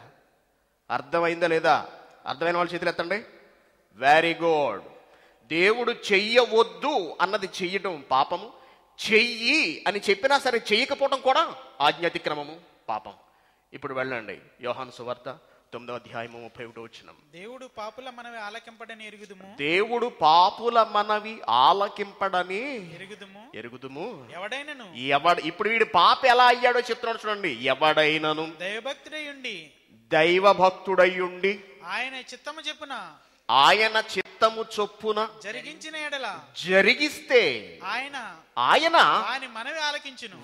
అర్థమైందా లేదా? అర్థమైన వాళ్ళ చేతులు ఎత్తండి. Very good. దేవుడు చెయ్యవద్దు అన్నది చెయ్యటం పాపము. చెయ్యి అని చెప్పినా సరే చేయకపోవడం కూడా ఆజ్ఞాతిక్రమము, పాపం. ఇప్పుడు వెళ్ళండి యోహాను సువార్త 9వ అధ్యాయము 31వ వచనం. దేవుడు పాపుల మనవి ఆలకింపడని ఎరుగుదుము. దేవుడు పాపుల మనవి ఆలకింపడని ఎరుగుదుము. ఎవడైనను ఇప్పుడు వీడి పాప ఎలా అయ్యాడో చెప్తున్నాడు చూడండి. ఎవడైనను దైవభక్తుడయ్యుండి ఆయన చిత్తము చెప్పున ఆయన చిత్తము చొప్పున జరిగించిన ఎడల జరిగిస్తే ఆయన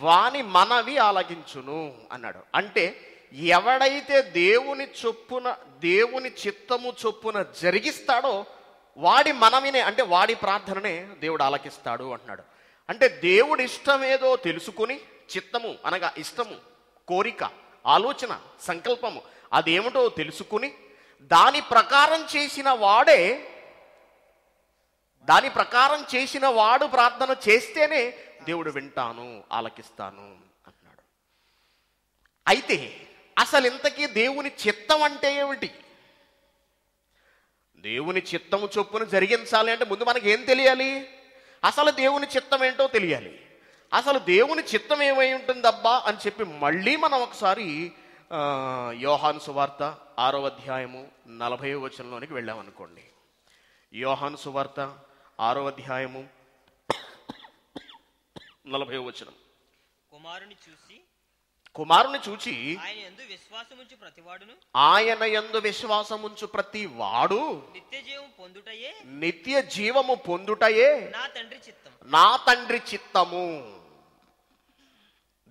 వాని మనవి ఆలకించును అన్నాడు. అంటే ఎవడైతే దేవుని చిత్తము చొప్పున జరిగిస్తాడో వాడి మనవినే, అంటే వాడి ప్రార్థననే దేవుడు ఆలకిస్తాడు అంటున్నాడు. అంటే దేవుడి ఇష్టమేదో తెలుసుకుని, చిత్తము అనగా ఇష్టము, కోరిక, ఆలోచన, సంకల్పము అదేమిటో తెలుసుకుని దాని ప్రకారం చేసిన వాడు ప్రార్థన చేస్తేనే దేవుడు వింటాను, ఆలకిస్తాను అన్నాడు. అయితే అసలు ఇంతకీ దేవుని చిత్తం అంటే ఏమిటి? దేవుని చిత్తము చొప్పున జరిగించాలి అంటే ముందు మనకి ఏం తెలియాలి? అసలు దేవుని చిత్తం ఏంటో తెలియాలి. అసలు దేవుని చిత్తం ఏమై ఉంటుందబ్బా అని చెప్పి మళ్ళీ మనం ఒకసారి యోహాను సువార్త 6వ అధ్యాయము 40వ వచనంలోనికి వెళ్ళామనుకోండి. యోహాను సువార్త 6వ అధ్యాయము 40వ వచనం. కుమారుని చూచి ఆయన యందు విశ్వాసముంచు ప్రతి వాడు నిత్య జీవము పొందుటయే నా తండ్రి చిత్తము.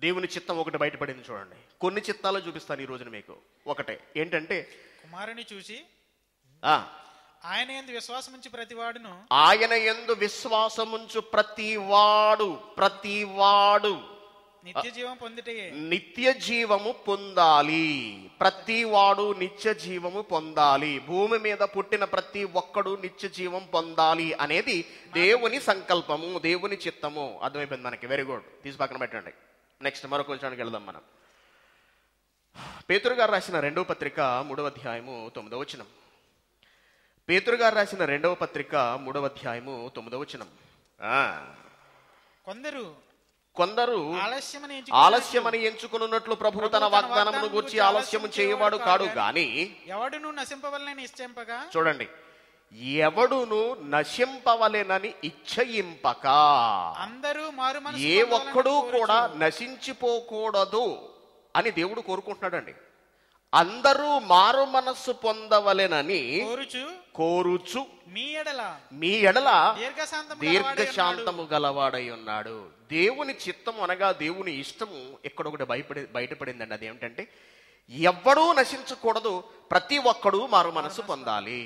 దేవుని చిత్తం ఒకటి బయటపడింది చూడండి. కొన్ని చిత్తాలు చూపిస్తాను ఈ రోజున మీకు. ఒకటే ఏంటంటే, కుమారుని చూసి ఆయన యందు విశ్వాసముంచు ప్రతి వాడు నిత్య జీవము పొందాలి. ప్రతి వాడు నిత్య జీవము పొందాలి. భూమి మీద పుట్టిన ప్రతి ఒక్కడు నిత్య జీవం పొందాలి అనేది దేవుని సంకల్పము, దేవుని చిత్తము. అర్థమైపోయింది మనకి. Very good. తీసి పక్కన పెట్టండి. నెక్స్ట్ మరొక విషయానికి వెళ్దాం మనం. పేతురు గారు రాసిన 2వ పత్రిక 3వ అధ్యాయము 9వ వచనం. పేతురు గారు రాసిన 2వ పత్రిక 3వ అధ్యాయము 9వ వచనం. కొందరు ఆలస్యమని ఎంచుకున్నట్లు ప్రభువు తన వాగ్దానమును గూర్చి ఆలస్యము చేయవాడు కాడు గాని ఎవడును నశింపవలెనని ఇచ్చింపక. చూడండి, ఎవడును నశింపవలెనని ఇచ్చయింపక. ఏ ఒక్కడు కూడా నశించిపోకూడదు అని దేవుడు కోరుకుంటున్నాడండి. అందరూ మారు మనస్సు పొందవలెనని కోరుచు మీ ఎడల దీర్ఘశాంతము గలవాడై ఉన్నాడు. దేవుని చిత్తము అనగా దేవుని ఇష్టము ఎక్కడొకటి బయటపడిందండి. అది ఏమిటంటే, ఎవ్వడూ నశించకూడదు, ప్రతి ఒక్కడూ మారు మనస్సు పొందాలి.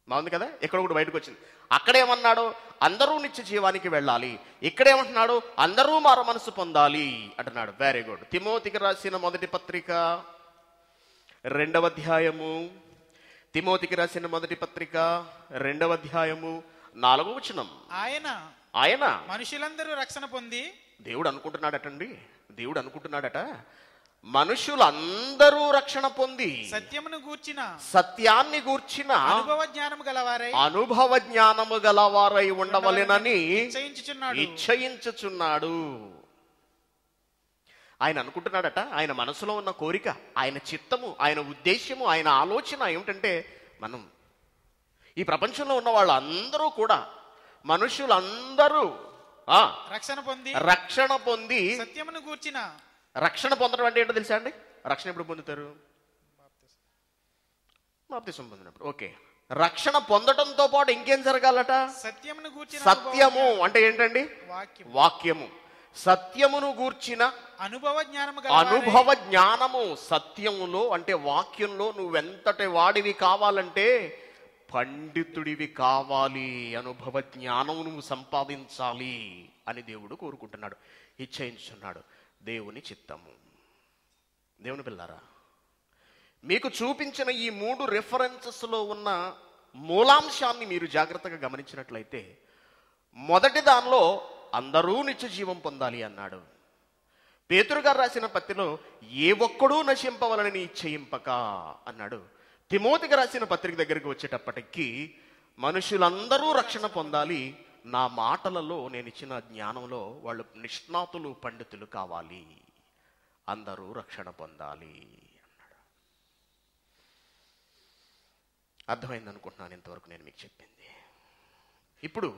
బాగుంది కదా? ఎక్కడొకటి బయటకు వచ్చింది. అక్కడేమన్నాడు? అందరూ నిత్య జీవానికి వెళ్ళాలి. ఇక్కడేమంటున్నాడు? అందరూ మారు మనసు పొందాలి అంటున్నాడు. Very good. తిమోతికి రాసిన మొదటి పత్రిక 2వ అధ్యాయము, తిమోతికి రాసిన మొదటి పత్రిక 2వ అధ్యాయము 4వ వచనం. ఆయన మనుషులందరూ రక్షణ పొంది, దేవుడు అనుకుంటున్నాడట మనుషులందరూ రక్షణ పొంది సత్యాన్ని గూర్చిన అనుభవ జ్ఞానము గలవారై ఉండవలెనని ఇచ్చయించుచున్నాడు. ఆయన అనుకుంటున్నాడట, ఆయన మనసులో ఉన్న కోరిక, ఆయన చిత్తము, ఆయన ఉద్దేశ్యము, ఆయన ఆలోచన ఏమిటంటే, మనం ఈ ప్రపంచంలో ఉన్న వాళ్ళందరూ కూడా, మనుషులందరూ రక్షణ పొంది సత్యమును గూర్చిన. రక్షణ పొందడం అంటే ఏంటో తెలుసా అండి? రక్షణ ఎప్పుడు పొందుతారు? బాప్తిసం పొందినప్పుడు. ఓకే, రక్షణ పొందడంతో పాటు ఇంకేం జరగాలట? సత్యమును గూర్చిన. సత్యము అంటే ఏంటండి? వాక్యము. సత్యమును గూర్చిన అనుభవ జ్ఞానము. సత్యములో అంటే వాక్యంలో నువ్వెంతటి వాడివి కావాలంటే పండితుడివి కావాలి, అనుభవ జ్ఞానము నువ్వు సంపాదించాలి అని దేవుడు కోరుకుంటున్నాడు, ఇచ్చయించున్నాడు. దేవుని చిత్తము. దేవుని పిల్లారా, మీకు చూపించిన ఈ 3 రెఫరెన్సెస్లో ఉన్న మూలాంశాన్ని మీరు జాగ్రత్తగా గమనించినట్లయితే, మొదటి దానిలో అందరూ నిత్య జీవం పొందాలి అన్నాడు. పేతురు గారు రాసిన పత్రికలో ఏ ఒక్కడూ నశింపవలనని ఇచ్చయింపక అన్నాడు. తిమోతికి రాసిన పత్రిక దగ్గరికి వచ్చేటప్పటికి మనుషులందరూ రక్షణ పొందాలి, నా మాటలలో నేను ఇచ్చిన జ్ఞానంలో వాళ్ళు నిష్ణాతులు, పండితులు కావాలి, అందరూ రక్షణ పొందాలి అన్నాడు. అర్థమైంది అనుకుంటున్నాను ఇంతవరకు నేను మీకు చెప్పింది. ఇప్పుడు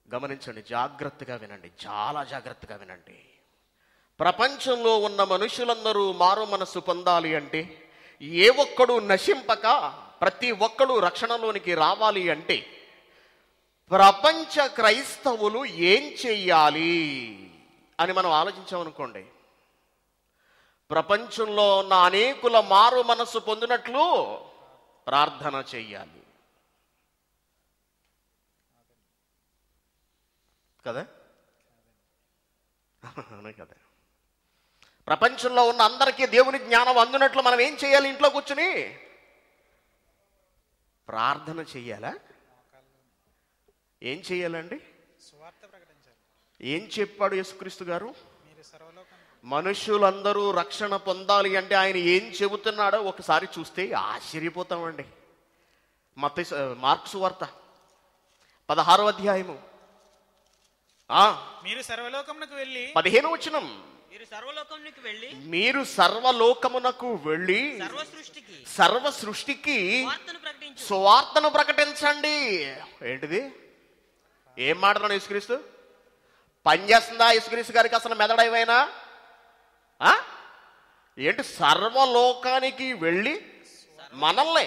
గమనించండి, జాగ్రత్తగా వినండి, చాలా జాగ్రత్తగా వినండి. ప్రపంచంలో ఉన్న మనుషులందరూ మారు మనస్సు పొందాలి అంటే, ఏ ఒక్కడు నశింపక ప్రతి ఒక్కడు రక్షణలోనికి రావాలి అంటే, ప్రపంచ క్రైస్తవులు ఏం చెయ్యాలి అని మనం ఆలోచించామనుకోండి, ప్రపంచంలో ఉన్న అనేకుల మారు మనస్సు పొందినట్లు ప్రార్థన చెయ్యాలి కదా? కదా. ప్రపంచంలో ఉన్న అందరికీ దేవుని జ్ఞానం అందునట్లు మనం ఏం చేయాలి? ఇంట్లో కూర్చుని ప్రార్థన చెయ్యాలా? ఏం చెయ్యాలండి? ఏం చెప్పాడు యేసుక్రీస్తు గారు? మనుషులందరూ రక్షణ పొందాలి అంటే ఆయన ఏం చెబుతున్నాడో ఒకసారి చూస్తే ఆశ్చర్యపోతామండి. మార్కు సువార్త 16వ అధ్యాయము మీరు సర్వలోకమునకు వెళ్ళి 15వ వచనం. మీరు సర్వలోకమునకు వెళ్ళి సర్వ సృష్టికి సువార్తను ప్రకటించండి. ఏంటిది? ఏం మాట్లాడు యేసుక్రీస్తు? పనిచేస్తుందా యేసుక్రీస్తు గారికి అసలు మెదడైవైనా? ఏంటి? సర్వలోకానికి వెళ్ళి మనల్ని,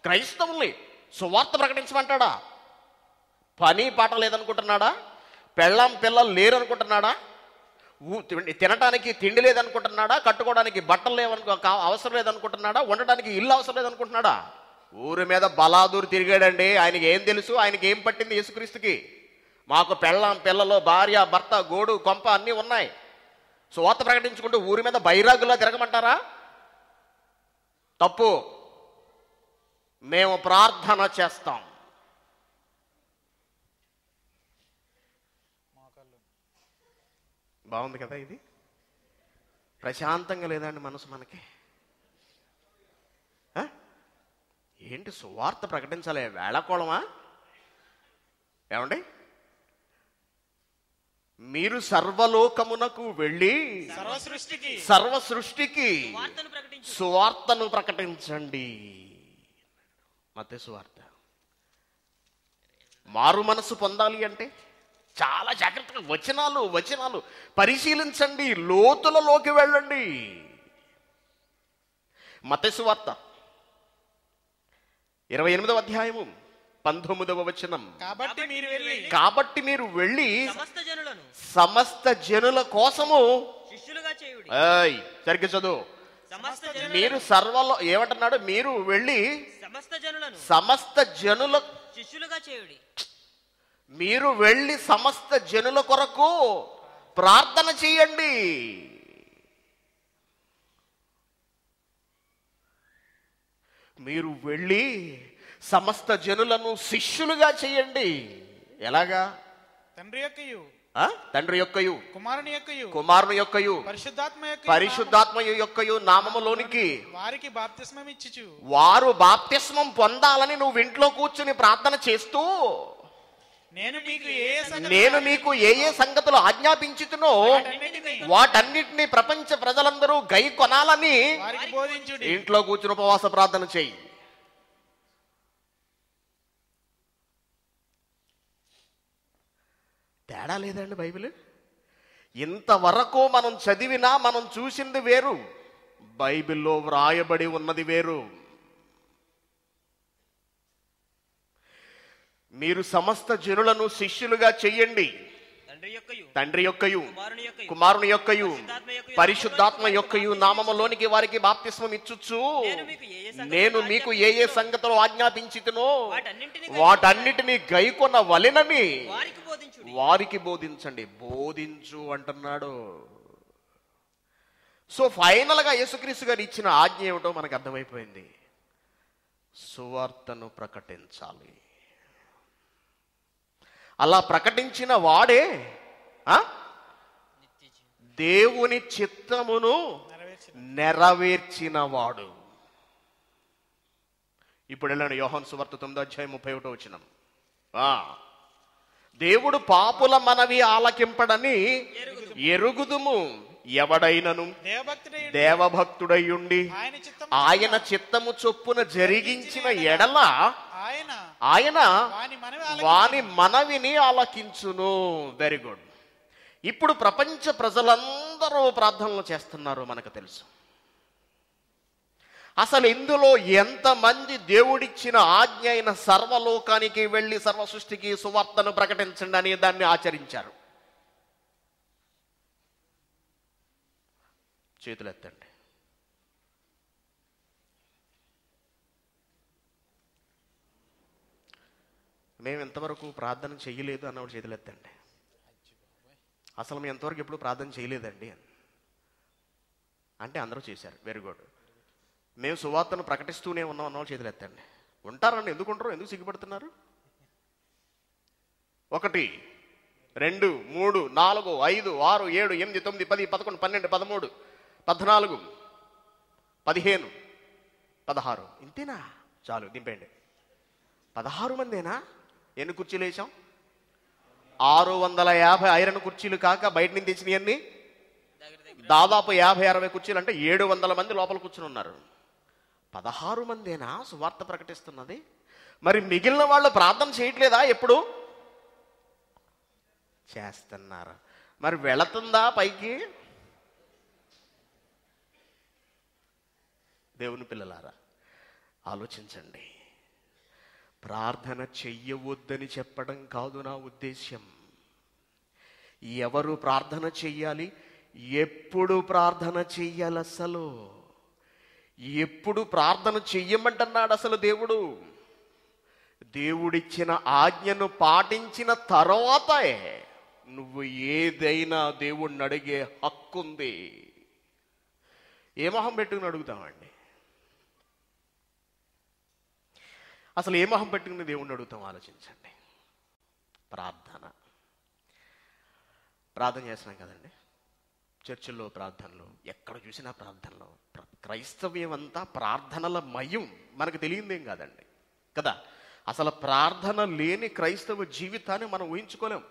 క్రైస్తవుల్ని సువార్త ప్రకటించమంటాడా? పని పాట లేదనుకుంటున్నాడా? పెళ్ళాం పిల్లలు లేరనుకుంటున్నాడా? తినడానికి తిండి లేదనుకుంటున్నాడా? కట్టుకోవడానికి బట్టలు అవసరం లేదనుకుంటున్నాడా? ఉండడానికి ఇల్లు అవసరం లేదనుకుంటున్నాడా? ఊరి మీద బలాదూరు తిరిగాడండి. ఆయనకి ఏం తెలుసు? ఆయనకి ఏం పట్టింది? యేసుక్రీస్తుకి మాకు పెళ్ళాం పిల్లలు, భార్య, భర్త, గోడు, కొంప అన్నీ ఉన్నాయి. సువార్త ప్రకటించుకుంటూ ఊరి మీద బైరాగులా తిరగమంటారా? తప్పు. మేము ప్రార్థన చేస్తాం. బాగుంది కదా? ఇది ప్రశాంతంగా లేదండి మనసు మనకి? ఏంటి సువార్త ప్రకటించాలి? వేళకోళమా? ఏమండి? మీరు సర్వలోకమునకు వెళ్ళి సర్వ సృష్టికి సువార్తను ప్రకటించండి. మత్తయి సువార్త. మారు మనసు పొందాలి అంటే చాలా జాగ్రత్తగా వచనాలు పరిశీలించండి, లోతులలోకి వెళ్ళండి. మత్తయి సువార్త 28వ అధ్యాయము 19వ వచనం. కాబట్టి మీరు వెళ్ళి సమస్త జనుల కోసము సరిగ్గా చదువు. మీరు ఏమంటున్నాడు? మీరు వెళ్ళి సమస్త జనుల మీరు వెళ్ళి సమస్త జనుల కొరకు ప్రార్థన చేయండి. మీరు వెళ్ళి సమస్త జనులను శిష్యులుగా చేయండి. ఎలాగా? తండ్రి యొక్కయు తండ్రి యొక్కయు కుమారుని యొక్కయు కుమారుని యొక్కయు పరిశుద్ధాత్మ యొక్కయు నామములోనికి వారికి బాప్తిస్మం ఇచ్చుచు వారు బాప్తిస్మం పొందాలని నువ్వు ఇంట్లో కూర్చుని ప్రార్థన చేస్తూ, నేను మీకు ఏ ఏ సంగతులు ఆజ్ఞాపించుతునో వాటన్నిటిని ప్రపంచ ప్రజలందరూ గై కొనాలని ఇంట్లో కూర్చుని ఉపవాస ప్రార్థన చెయ్యి. తేడా లేదండి బైబిల్? ఇంతవరకు మనం చదివినా మనం చూసింది వేరు, బైబిల్లో వ్రాయబడి ఉన్నది వేరు. మీరు సమస్త జనులను శిష్యులుగా చెయ్యండి. తండ్రి యొక్కయు కుమారుని యొక్కయు పరిశుద్ధాత్మ యొక్కయు నామములోనికి వారికి బాప్తిస్మం ఇచ్చుచు నేను మీకు ఏ ఏ సంగతులు ఆజ్ఞాపించితునో వాటన్నిటిని గైకొన వలెనని వారికి బోధించండి. బోధించు అంటున్నాడు. సో ఫైనల్ గా యేసుక్రీస్తు గారు ఇచ్చిన ఆజ్ఞ ఏమిటో మనకు అర్థమైపోయింది. సువార్తను ప్రకటించాలి. అలా ప్రకటించిన వాడే దేవుని చిత్తమును నెరవేర్చిన వాడు. ఇప్పుడు వెళ్ళండి యోహాను సువార్త 9:31. దేవుడు పాపుల మనవి ఆలకింపడని ఎరుగుదుము. ఎవడైనను దేవభక్తుడయ్యుండి ఆయన చిత్తము చొప్పున జరిగించిన ఎడల ఆయన వాని మనవిని ఆలకించును. Very good. ఇప్పుడు ప్రపంచ ప్రజలందరూ ప్రార్థనలు చేస్తున్నారు, మనకు తెలుసు. అసలు ఇందులో ఎంతమంది దేవుడిచ్చిన ఆజ్ఞ అయిన సర్వలోకానికి వెళ్ళి సర్వ సృష్టికి సువార్తను ప్రకటించండి అనే దాన్ని ఆచరించారు? చేతులెత్తండి. మేము ఎంతవరకు ప్రార్థన చేయలేదు అన్నవాడు చేతులెత్తండి. అసలు మేము ఎంతవరకు ఎప్పుడు ప్రార్థన చేయలేదండి అంటే అందరూ చేశారు. Very good. మేము సువార్తను ప్రకటిస్తూనే ఉన్నాం అన్నవాళ్ళు చేతులెత్తండి. ఉంటారండి, ఎందుకు ఉంటారు? ఎందుకు సిగ్గుపడుతున్నారు? 1 2 3 4 5 6 7 8 9 10 11 12 13 14 15 16. ఇంతేనా? చాలు, దింపండి. 16 మందేనా? ఎన్ని కుర్చీలు వేసాం? 650 ఐరన్ కుర్చీలు కాక బయట నుంచి తెచ్చినవన్నీ దాదాపు 50-60 కుర్చీలు, అంటే 700 మంది లోపల కూర్చుని ఉన్నారు. 16 మందేనా సువార్త ప్రకటిస్తున్నది? మరి మిగిలిన వాళ్ళు ప్రార్థన చేయట్లేదా? ఎప్పుడు చేస్తున్నారు. మరి వెళుతుందా పైకి? దేవుని పిల్లలారా ఆలోచించండి. ప్రార్థన చెయ్యవద్దని చెప్పడం కాదు నా ఉద్దేశ్యం. ఎవరు ప్రార్థన చెయ్యాలి, ఎప్పుడు ప్రార్థన చెయ్యాలి, అసలు ఎప్పుడు ప్రార్థన చెయ్యమంటున్నాడు అసలు దేవుడు? దేవుడిచ్చిన ఆజ్ఞను పాటించిన తర్వాతే నువ్వు ఏదైనా దేవుణ్ణి అడిగే హక్కుంది. ఏ మొహం పెట్టుకుని అడుగుతామండి? అసలు ఏ మొహం పెట్టుకుని దేవుణ్ణి అడుగుతాం? ఆలోచించండి. ప్రార్థన చేస్తున్నాం కదండి, చర్చిల్లో ప్రార్థనలు, ఎక్కడ చూసినా ప్రార్థనలు. క్రైస్తవ్యం అంతా ప్రార్థనల మయం. మనకు తెలియదేం కాదండి కదా. అసలు ప్రార్థన లేని క్రైస్తవ జీవితాన్ని మనం ఊహించుకోలేం.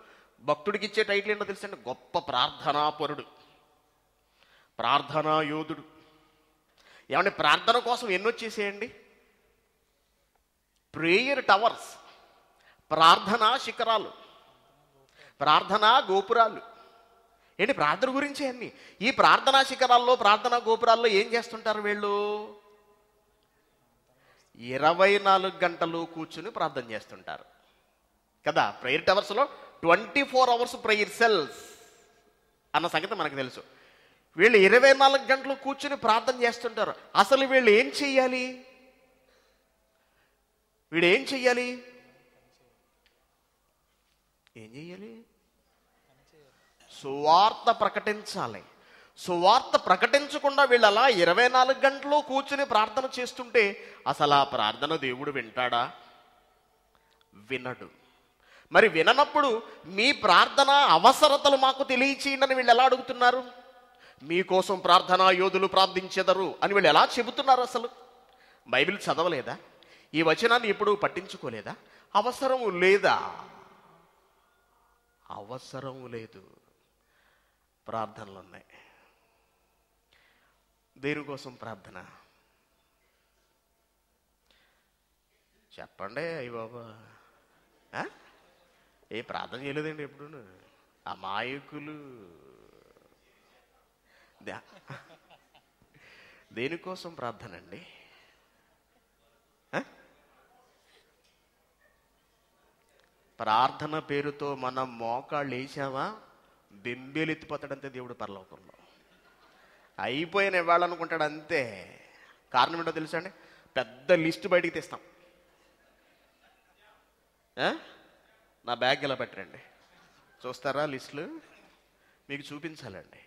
భక్తుడికి ఇచ్చే టైటిల్ ఏంటో తెలుసండి? గొప్ప ప్రార్థనాపరుడు, ప్రార్థనా యోధుడు. ఏమంటే ప్రార్థన కోసం ఎన్నొచ్చేసేయండి? ప్రేయర్ టవర్స్, ప్రార్థనా శిఖరాలు, ప్రార్థనా గోపురాలు. ఏంటి ప్రార్థన గురించి అన్ని? ఈ ప్రార్థనా శిఖరాల్లో ప్రార్థనా గోపురాల్లో ఏం చేస్తుంటారు వీళ్ళు? 24 గంటలు కూర్చుని ప్రార్థన చేస్తుంటారు కదా. ప్రేయర్ టవర్స్లో 24 hours ప్రేయర్ సెల్స్ అన్న సంగతి మనకు తెలుసు. వీళ్ళు 24 గంటలు కూర్చుని ప్రార్థన చేస్తుంటారు. అసలు వీళ్ళు ఏం చెయ్యాలి? ఏం చెయ్యాలి? సువార్త ప్రకటించాలి. సువార్త ప్రకటించకుండా వీళ్ళు అలా 24 గంటలు కూర్చుని ప్రార్థన చేస్తుంటే అసలు ఆ ప్రార్థన దేవుడు వింటాడా? వినడు. మరి విననప్పుడు మీ ప్రార్థన అవసరతలు మాకు తెలియచేయండి అని వీళ్ళు ఎలా అడుగుతున్నారు? మీకోసం ప్రార్థనా యోధులు ప్రార్థించెదరు అని వీళ్ళు ఎలా చెబుతున్నారు? అసలు బైబిల్ చదవలేదా? ఈ వచనాన్ని ఎప్పుడూ పట్టించుకోలేదా? అవసరం లేదా? అవసరం లేదు. ప్రార్థనలు ఉన్నాయి. దేనికోసం ప్రార్థన చెప్పండి. అయ్యి బాబా, ఏ ప్రార్థన చేయలేదండి ఎప్పుడు? అమాయకులు. దేనికోసం ప్రార్థన అండి? ప్రార్థన పేరుతో మనం మోకాళ్ళు వేసావా బెంబేలు ఎత్తిపోతాడంతే దేవుడు పరలోకంలో. అయిపోయిన ఇవ్వాలనుకుంటాడు అంతే. కారణం ఏంటో తెలుసా అండి? పెద్ద లిస్ట్ బయటికి తీస్తాం. నా బ్యాగ్ ఇలా పెట్టండి, చూస్తారా లిస్టులు? మీకు చూపించాలండి.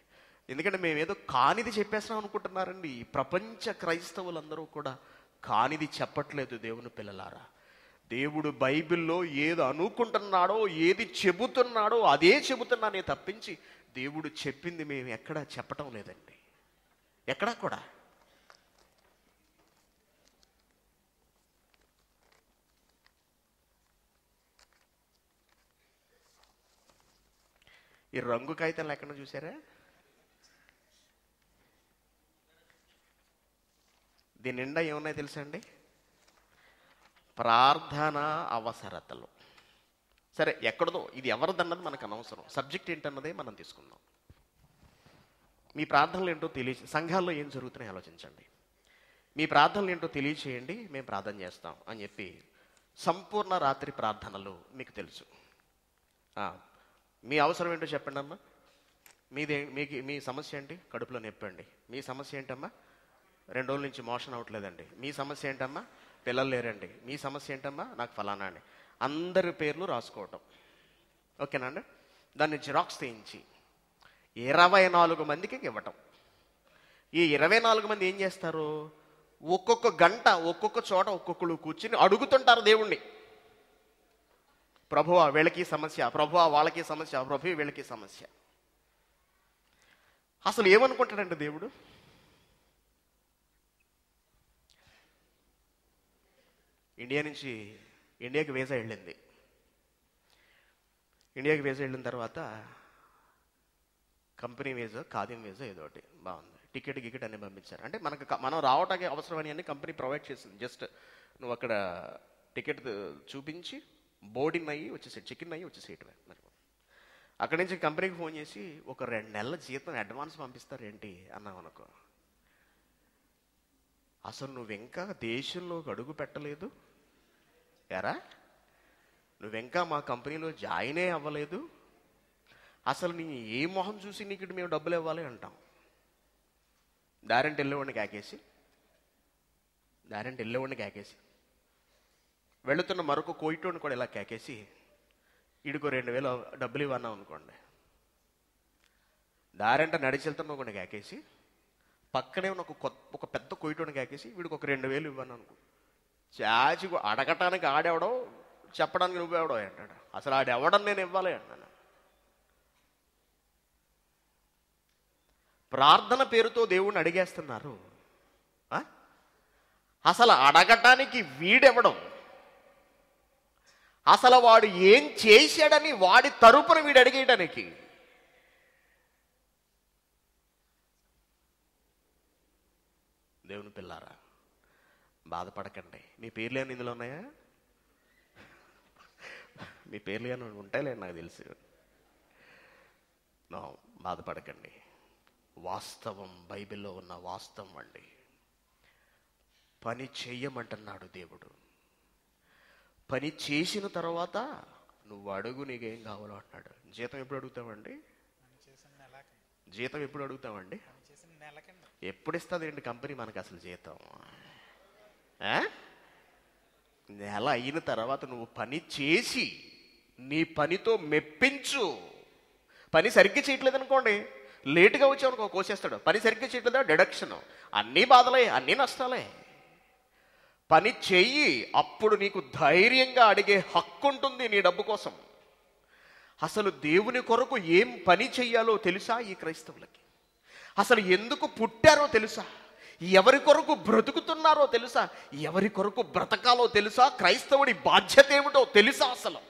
ఎందుకంటే మేమేదో కానిది చెప్పేస్తాం అనుకుంటున్నారండి. ఈ ప్రపంచ క్రైస్తవులందరూ కూడా కానిది చెప్పట్లేదు దేవుని పిల్లలారా. దేవుడు బైబిల్లో ఏది అనుకుంటున్నాడో, ఏది చెబుతున్నాడో అదే చెబుతున్నానే తప్పించి దేవుడు చెప్పింది మేము ఎక్కడా చెప్పటం లేదండి, ఎక్కడా కూడా. ఈ రంగు కాగితాలు ఎక్కడ చూసారా? దీని నిండా ఏమున్నాయి తెలుసా అండి? ప్రార్థన అవసరతలు. సరే, ఎక్కడదో ఇది ఎవరిదన్నది మనకు అనవసరం. సబ్జెక్ట్ ఏంటన్నదే మనం తీసుకుందాం. మీ ప్రార్థనలు ఏంటో సంఘాల్లో ఏం జరుగుతున్నాయో ఆలోచించండి. మీ ప్రార్థనలు ఏంటో తెలియచేయండి, మేము ప్రార్థన చేస్తాం అని చెప్పి సంపూర్ణ రాత్రి ప్రార్థనలు మీకు తెలుసు. మీ అవసరం ఏంటో చెప్పండి అమ్మా. మీ సమస్య ఏంటి? కడుపులో నొప్పండి. మీ సమస్య ఏంటమ్మా? 2 రోజుల నుంచి మోషన్ అవ్వట్లేదండి. మీ సమస్య ఏంటమ్మా? పిల్లలు లేరండి. మీ సమస్య ఏంటమ్మా? నాకు ఫలానా అండి. అందరి పేర్లు రాసుకోవటం, ఓకేనా అండి? దాన్ని జిరాక్స్ తీయించి 24 మందికి ఇవ్వటం. ఈ 24 మంది ఏం చేస్తారు? ఒక్కొక్క గంట ఒక్కొక్క చోట ఒక్కొక్కరు కూర్చుని అడుగుతుంటారు దేవుణ్ణి. ప్రభువా వీళ్ళకి సమస్య, ప్రభువా వాళ్ళకి సమస్య, ప్రభు వీళ్ళకి సమస్య. అసలు ఏమనుకుంటాడంటే దేవుడు? ఇండియా నుంచి ఇండియాకి వీసా వెళ్ళింది. ఇండియాకి వీసా వెళ్ళిన తర్వాత కంపెనీ వీసా, ఖాదీం వీసా ఏదో ఒకటి బాగుంది. టికెట్ అన్నీ పంపించారు. అంటే మనం రావటానికి అవసరమని అన్ని కంపెనీ ప్రొవైడ్ చేసింది. జస్ట్ నువ్వు అక్కడ టికెట్ చూపించి బోర్డింగ్ అయ్యి వచ్చేసేది, చెక్-ఇన్ అయ్యి వచ్చేసేయటమే. మరి అక్కడి నుంచి కంపెనీకి ఫోన్ చేసి ఒక 2 నెలల జీతం అడ్వాన్స్ పంపిస్తారేంటి అన్నాం అనుకో. అసలు నువ్వు ఇంకా దేశంలోకి అడుగు పెట్టలేదు ఎరా, నువ్వెంకా మా కంపెనీలో జాయినే అవ్వలేదు, అసలు నీ ఏ మొహం చూసి నీకు మేము డబ్బులు ఇవ్వాలి అంటాం. దారంటే వెళ్ళేవాడిని కేకేసి వెళుతున్న మరొక కోయిటోని కూడా ఇలా కేకేసి ఈడికో 2000 డబ్బులు ఇవ్వన్నాం అనుకోండి. దారంట నడిచి వెళ్తున్న ఒకటి కేకేసి పక్కనే ఉన్న ఒక పెద్ద కోయిటోని కేకేసి వీడికి ఒక 2000 ఇవ్వను అనుకో. చాచి అడగటానికి ఆడెవడో, చెప్పడానికి నువ్వెవడో అంటాడు. అసలు ఆడెవడం నేను ఇవ్వాలి అంటాను. ప్రార్థన పేరుతో దేవుణ్ణి అడిగేస్తున్నారు. అసలు అడగటానికి వీడెవడం, అసలు వాడు ఏం చేశాడని వాడి తరపున వీడు అడిగేయడానికి. దేవుని పిల్లారా, బాధపడకండి. మీ పేర్లు ఏమైనా ఇందులో ఉన్నాయా? మీ పేర్లు ఏమైనా ఉంటాయిలే, నాకు తెలుసు. బాధపడకండి. వాస్తవం, బైబిల్లో ఉన్న వాస్తవం అండి. పని చెయ్యమంటున్నాడు దేవుడు. పని చేసిన తర్వాత నువ్వు అడుగు, నీకేం కావాలో అంటున్నాడు. జీతం ఎప్పుడు అడుగుతావండి? జీతం ఎప్పుడు అడుగుతామండి? ఎప్పుడు ఇస్తుంది ఏంటి కంపెనీ మనకు అసలు జీతం? నెల అయిన తర్వాత నువ్వు పని చేసి నీ పనితో మెప్పించు. పని సరిగ్గా చేయట్లేదు అనుకోండి, లేటుగా వచ్చామనుకో కోసేస్తాడు. పని సరిగ్గా చేయట్లేదా డిడక్షన్. అన్నీ బాధలే, అన్నీ నష్టాలే. పని చెయ్యి, అప్పుడు నీకు ధైర్యంగా అడిగే హక్కు ఉంటుంది నీ డబ్బు కోసం. అసలు దేవుని కొరకు ఏం పని చెయ్యాలో తెలుసా ఈ క్రైస్తవులకి? అసలు ఎందుకు పుట్టారో తెలుసా? ఎవరి కొరకు బ్రతుకుతున్నారో తెలుసా? ఎవరి కొరకు బ్రతకాలో తెలుసా? క్రైస్తవుడి బాధ్యత ఏమిటో తెలుసా? అసలు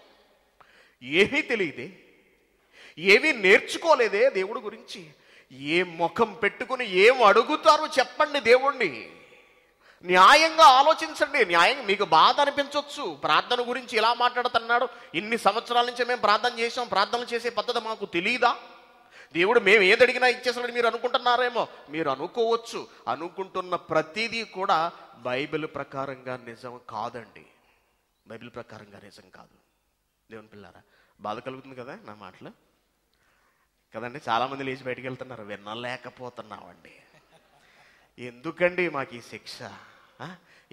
ఏమీ తెలియదే, ఏమీ నేర్చుకోలేదే దేవుడి గురించి. ఏ ముఖం పెట్టుకుని ఏం అడుగుతారో చెప్పండి దేవుణ్ణి. న్యాయంగా ఆలోచించండి. న్యాయంగా మీకు బాధ అనిపించవచ్చు, ప్రార్థన గురించి ఇలా మాట్లాడుతున్నాడు, ఇన్ని సంవత్సరాల నుంచి మేము ప్రార్థన చేసాం, ప్రార్థనలు చేసే పద్ధతి మాకు తెలియదా? దేవుడు మేము ఏది అడిగినా ఇచ్చేసాడని మీరు అనుకుంటున్నారేమో. మీరు అనుకోవచ్చు. అనుకుంటున్న ప్రతిదీ కూడా బైబిల్ ప్రకారంగా నిజం కాదండి. బైబిల్ ప్రకారంగా నిజం కాదు. దేవుని పిల్లారా, బాధ కలుగుతుంది కదా నా మాటలు కదండి. చాలామంది లేచి బయటికి వెళ్తున్నారు, వినలేకపోతున్నామండి. ఎందుకండి మాకు ఈ శిక్ష?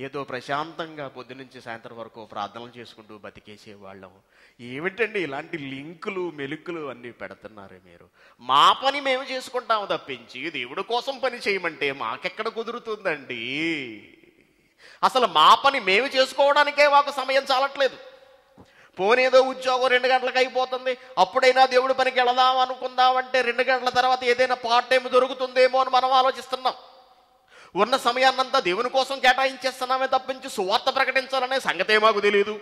ఏదో ప్రశాంతంగా పొద్దునుంచి సాయంత్రం వరకు ప్రార్థనలు చేసుకుంటూ బతికేసేవాళ్ళం. ఏమిటండి ఇలాంటి లింకులు మెలుకులు అన్నీ పెడుతున్నారు మీరు? మా పని మేము చేసుకుంటాము తప్పించి దేవుడి కోసం పని చేయమంటే మాకెక్కడ కుదురుతుందండి? అసలు మా పని మేము చేసుకోవడానికే మాకు సమయం చాలట్లేదు. పోనేదో ఉద్యోగం 2 గంటలకు అయిపోతుంది, అప్పుడైనా దేవుడి పనికి వెళదాం అనుకుందామంటే 2 గంటల తర్వాత ఏదైనా పార్ట్ టైం దొరుకుతుందేమో అని మనం ఆలోచిస్తున్నాం. ఉన్న సమయాన్నంతా దేవుని కోసం కేటాయించేస్తున్నామే తప్పించి సువార్త ప్రకటించాలనే సంగతే మాకు తెలియదు.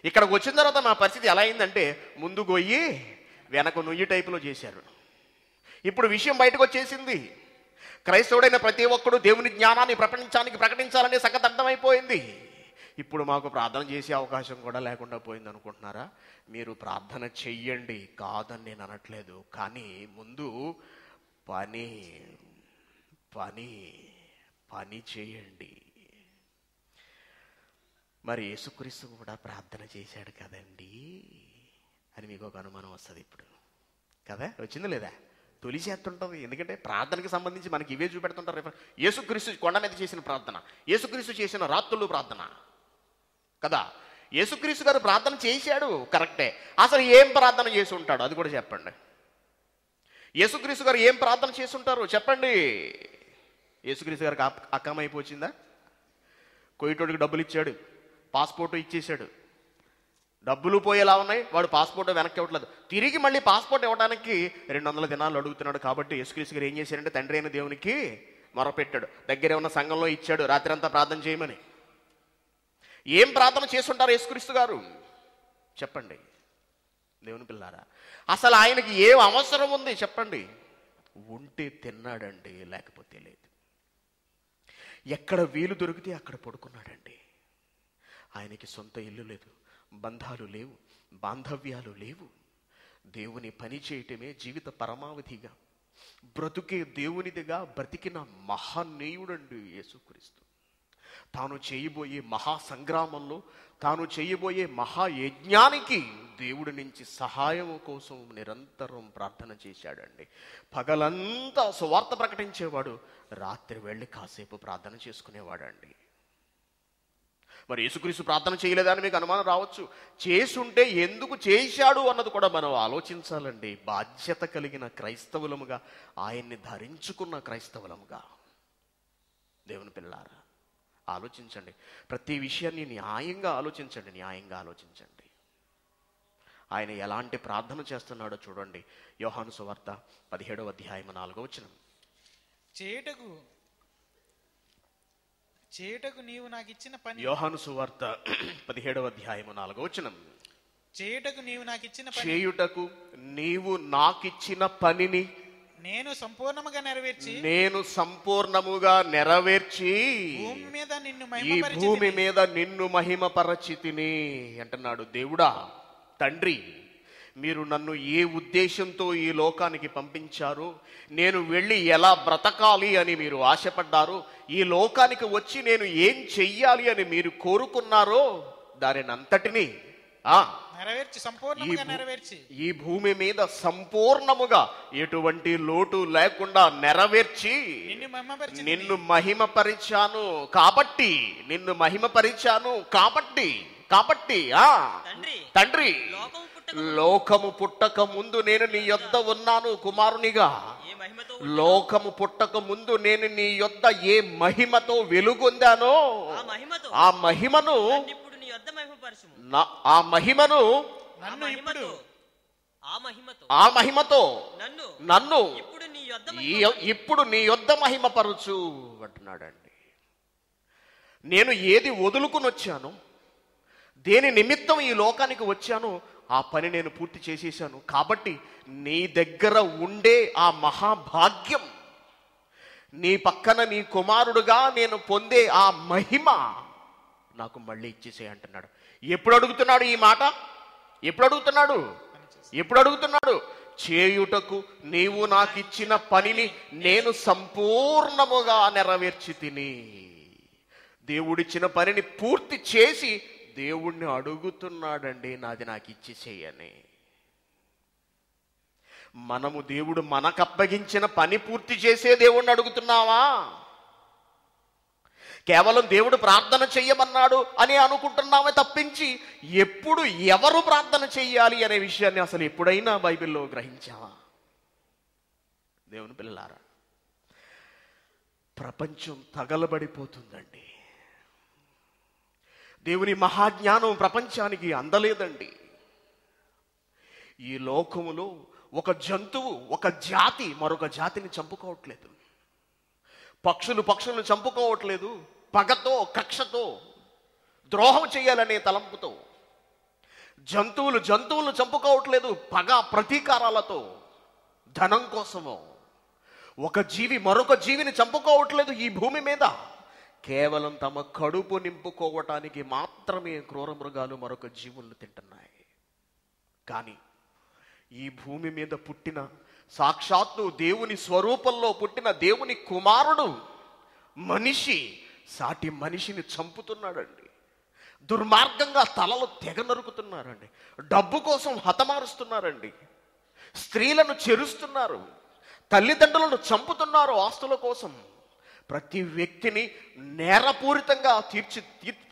ఇక్కడికి వచ్చిన తర్వాత మా పరిస్థితి ఎలా అయిందంటే, ముందు గొయ్యి వెనక నుయ్యి టైపులో చేశారు. ఇప్పుడు విషయం బయటకు వచ్చేసింది. క్రైస్తవుడైన ప్రతి ఒక్కడు దేవుని జ్ఞానాన్ని ప్రపంచానికి ప్రకటించాలనే సంగతి అర్థమైపోయింది. ఇప్పుడు మాకు ప్రార్థన చేసే అవకాశం కూడా లేకుండా పోయింది అనుకుంటున్నారా? మీరు ప్రార్థన చెయ్యండి, కాదని నేను అనట్లేదు. కానీ ముందు పని పని పని చేయండి. మరి యేసుక్రీస్తు కూడా ప్రార్థన చేశాడు కదండి అని మీకు ఒక అనుమానం వస్తుంది ఇప్పుడు కదా. వచ్చిందా లేదా? తొలిచేస్తుంటుంది. ఎందుకంటే ప్రార్థనకి సంబంధించి మనకి ఇవే చూపెడుతుంటారు. యేసుక్రీస్తు కొండ మీద చేసిన ప్రార్థన, యేసుక్రీస్తు చేసిన రాత్రులు ప్రార్థన కదా. యేసుక్రీస్తు గారు ప్రార్థన చేశాడు, కరెక్టే. అసలు ఏం ప్రార్థన చేసి ఉంటాడు అది కూడా చెప్పండి. యేసుక్రీస్తు గారు ఏం ప్రార్థన చేసి ఉంటారు చెప్పండి. యేసుక్రీస్తు గారికి అక్కమైపోయిందా? కొయ్యటోడికి డబ్బులు ఇచ్చాడు, పాస్పోర్ట్ ఇచ్చేశాడు, డబ్బులు పోయేలా ఉన్నాయి, వాడు పాస్పోర్ట్ వెనక్కి ఇవ్వట్లేదు. తిరిగి మళ్ళీ పాస్పోర్ట్ ఇవ్వడానికి 200 దినాలు అడుగుతున్నాడు. కాబట్టి యేసుక్రీస్తు గారు ఏం చేశారంటే తండ్రి అయిన దేవునికి మొరపెట్టాడు. దగ్గరే ఉన్న సంఘంలో ఇచ్చాడు రాత్రి అంతా ప్రార్థన చేయమని. ఏం ప్రార్థన చేస్తుంటారు యేసుక్రీస్తు గారు చెప్పండి దేవుని పిల్లారా? అసలు ఆయనకి ఏం అవసరం ఉంది చెప్పండి? ఉంటే తిన్నాడండి, లేకపోతే లేదు. ఎక్కడ వీలు దొరికితే అక్కడ పడుకున్నాడండి. ఆయనకి సొంత ఇల్లు లేదు, బంధాలు లేవు, బాంధవ్యాలు లేవు. దేవుని పని చేయటమే జీవిత పరమావధిగా బ్రతుకే దేవునిదిగా బ్రతికిన మహానీయుడండి యేసుక్రీస్తు. తాను చేయబోయే మహాసంగ్రామంలో, తాను చేయబోయే మహాయజ్ఞానికి దేవుడి నుంచి సహాయం కోసం నిరంతరం ప్రార్థన చేశాడండి. పగలంతా సువార్త ప్రకటించేవాడు, రాత్రి వెళ్ళి కాసేపు ప్రార్థన చేసుకునేవాడండి. మరి యేసుక్రీస్తు ప్రార్థన చేయలేదని మీకు అనుమానం రావచ్చు. చేసుంటే ఎందుకు చేశాడు అన్నది కూడా మనం ఆలోచించాలండి. బాధ్యత కలిగిన క్రైస్తవులముగా, ఆయన్ని ధరించుకున్న క్రైస్తవులముగా. దేవుని పిల్లారా, ఆలోచించండి. ప్రతి విషయాన్ని న్యాయంగా ఆలోచించండి, న్యాయంగా ఆలోచించండి. ఆయన ఎలాంటి ప్రార్థన చేస్తున్నాడో చూడండి. యోహాను సువార్త 17వ అధ్యాయం 4వ వచనం. చేయుటకు నీవు నాకు ఇచ్చిన పని. యోహాను సువార్త 17వ అధ్యాయం 4వ వచనం. చేయుటకు నీవు నాకు ఇచ్చిన పని. చేయుటకు నీవు నాకిచ్చిన పనిని నేను సంపూర్ణముగా నెరవేర్చి ఈ భూమి మీద నిన్ను మహిమపరచితిని అంటున్నాడు. దేవుడా, తండ్రి, మీరు నన్ను ఏ ఉద్దేశంతో ఈ లోకానికి పంపించారు, నేను వెళ్ళి ఎలా బ్రతకాలి అని మీరు ఆశపడ్డారు, ఈ లోకానికి వచ్చి నేను ఏం చెయ్యాలి అని మీరు కోరుకున్నారో దానిని అంతటినీ నెరవేర్చి ఈ భూమి మీద సంపూర్ణముగా ఎటువంటి లోటు లేకుండా నెరవేర్చి నిన్ను మహిమపరిచాను. కాబట్టి కాబట్టి తండ్రి తండ్రి లోకము పుట్టక లోకము పుట్టక ముందు నేను నీ యొద్ద ఉన్నాను కుమారునిగా. ఏ మహిమతో లోకము పుట్టక ముందు నేను నీ యొద్ద ఏ మహిమతో వెలుగొందానో ఆ ఆ మహిమతో మహిమను ఇప్పుడు నీ యొద్ద మహిమపరచుము. ఆ మహిమను ఆ నన్ను ఇప్పుడు మహిమతో ఆ మహిమతో ఆ మహిమతో నన్ను నన్ను ఇప్పుడు నీ యొద్ద ఇప్పుడు నీ యొద్ద మహిమపరచు అంటున్నాడండి. నేను ఏది వదులుకుని వచ్చానో, దేని నిమిత్తం ఈ లోకానికి వచ్చానో ఆ పని నేను పూర్తి చేసేసాను. కాబట్టి నీ దగ్గర ఉండే ఆ మహాభాగ్యం, నీ పక్కన నీ కుమారుడుగా నేను పొందే ఆ మహిమ నాకు మళ్ళీ ఇచ్చేసే అంటున్నాడు. ఎప్పుడు అడుగుతున్నాడు ఈ మాట? ఎప్పుడు అడుగుతున్నాడు? ఎప్పుడు అడుగుతున్నాడు? చేయుటకు నీవు నాకు ఇచ్చిన పనిని నేను సంపూర్ణముగా నెరవేర్చి తిని. దేవుడిచ్చిన పనిని పూర్తి చేసి దేవుణ్ణి అడుగుతున్నాడండి, నాది నాకు ఇచ్చేసేయని. మనము దేవుడు మనకు అప్పగించిన పని పూర్తి చేసే దేవుణ్ణి అడుగుతున్నావా? కేవలం దేవుడు ప్రార్థన చెయ్యమన్నాడు అని అనుకుంటున్నామే తప్పించి ఎప్పుడు ఎవరు ప్రార్థన చెయ్యాలి అనే విషయాన్ని అసలు ఎప్పుడైనా బైబిల్లో గ్రహించావా? దేవుని పిల్లలారా, ప్రపంచం తగలబడిపోతుందండి. దేవుని మహాజ్ఞానం ప్రపంచానికి అందలేదండి. ఈ లోకములో ఒక జంతువు, ఒక జాతి మరొక జాతిని చంపుకోవట్లేదు. పక్షులను చంపుకోవట్లేదు పగతో, కక్షతో, ద్రోహం చేయాలనే తలంపుతో. జంతువులను చంపుకోవట్లేదు పగ, ప్రతీకారాలతో, ధనం కోసమో. ఒక జీవి మరొక జీవిని చంపుకోవట్లేదు ఈ భూమి మీద. కేవలం తమ కడుపు నింపుకోవటానికి మాత్రమే క్రూర మృగాలు మరొక జీవులను తింటున్నాయి. కానీ ఈ భూమి మీద పుట్టిన సాక్షాత్తు దేవుని స్వరూపంలో పుట్టిన దేవుని కుమారుడు మనిషి సాటి మనిషిని చంపుతున్నాడండి. దుర్మార్గంగా తలలు తెగ నరుకుతున్నారండి. డబ్బు కోసం హతమారుస్తున్నారండి. స్త్రీలను చెరుస్తున్నారు. తల్లిదండ్రులను చంపుతున్నారు ఆస్తుల కోసం. ప్రతి వ్యక్తిని నేరపూరితంగా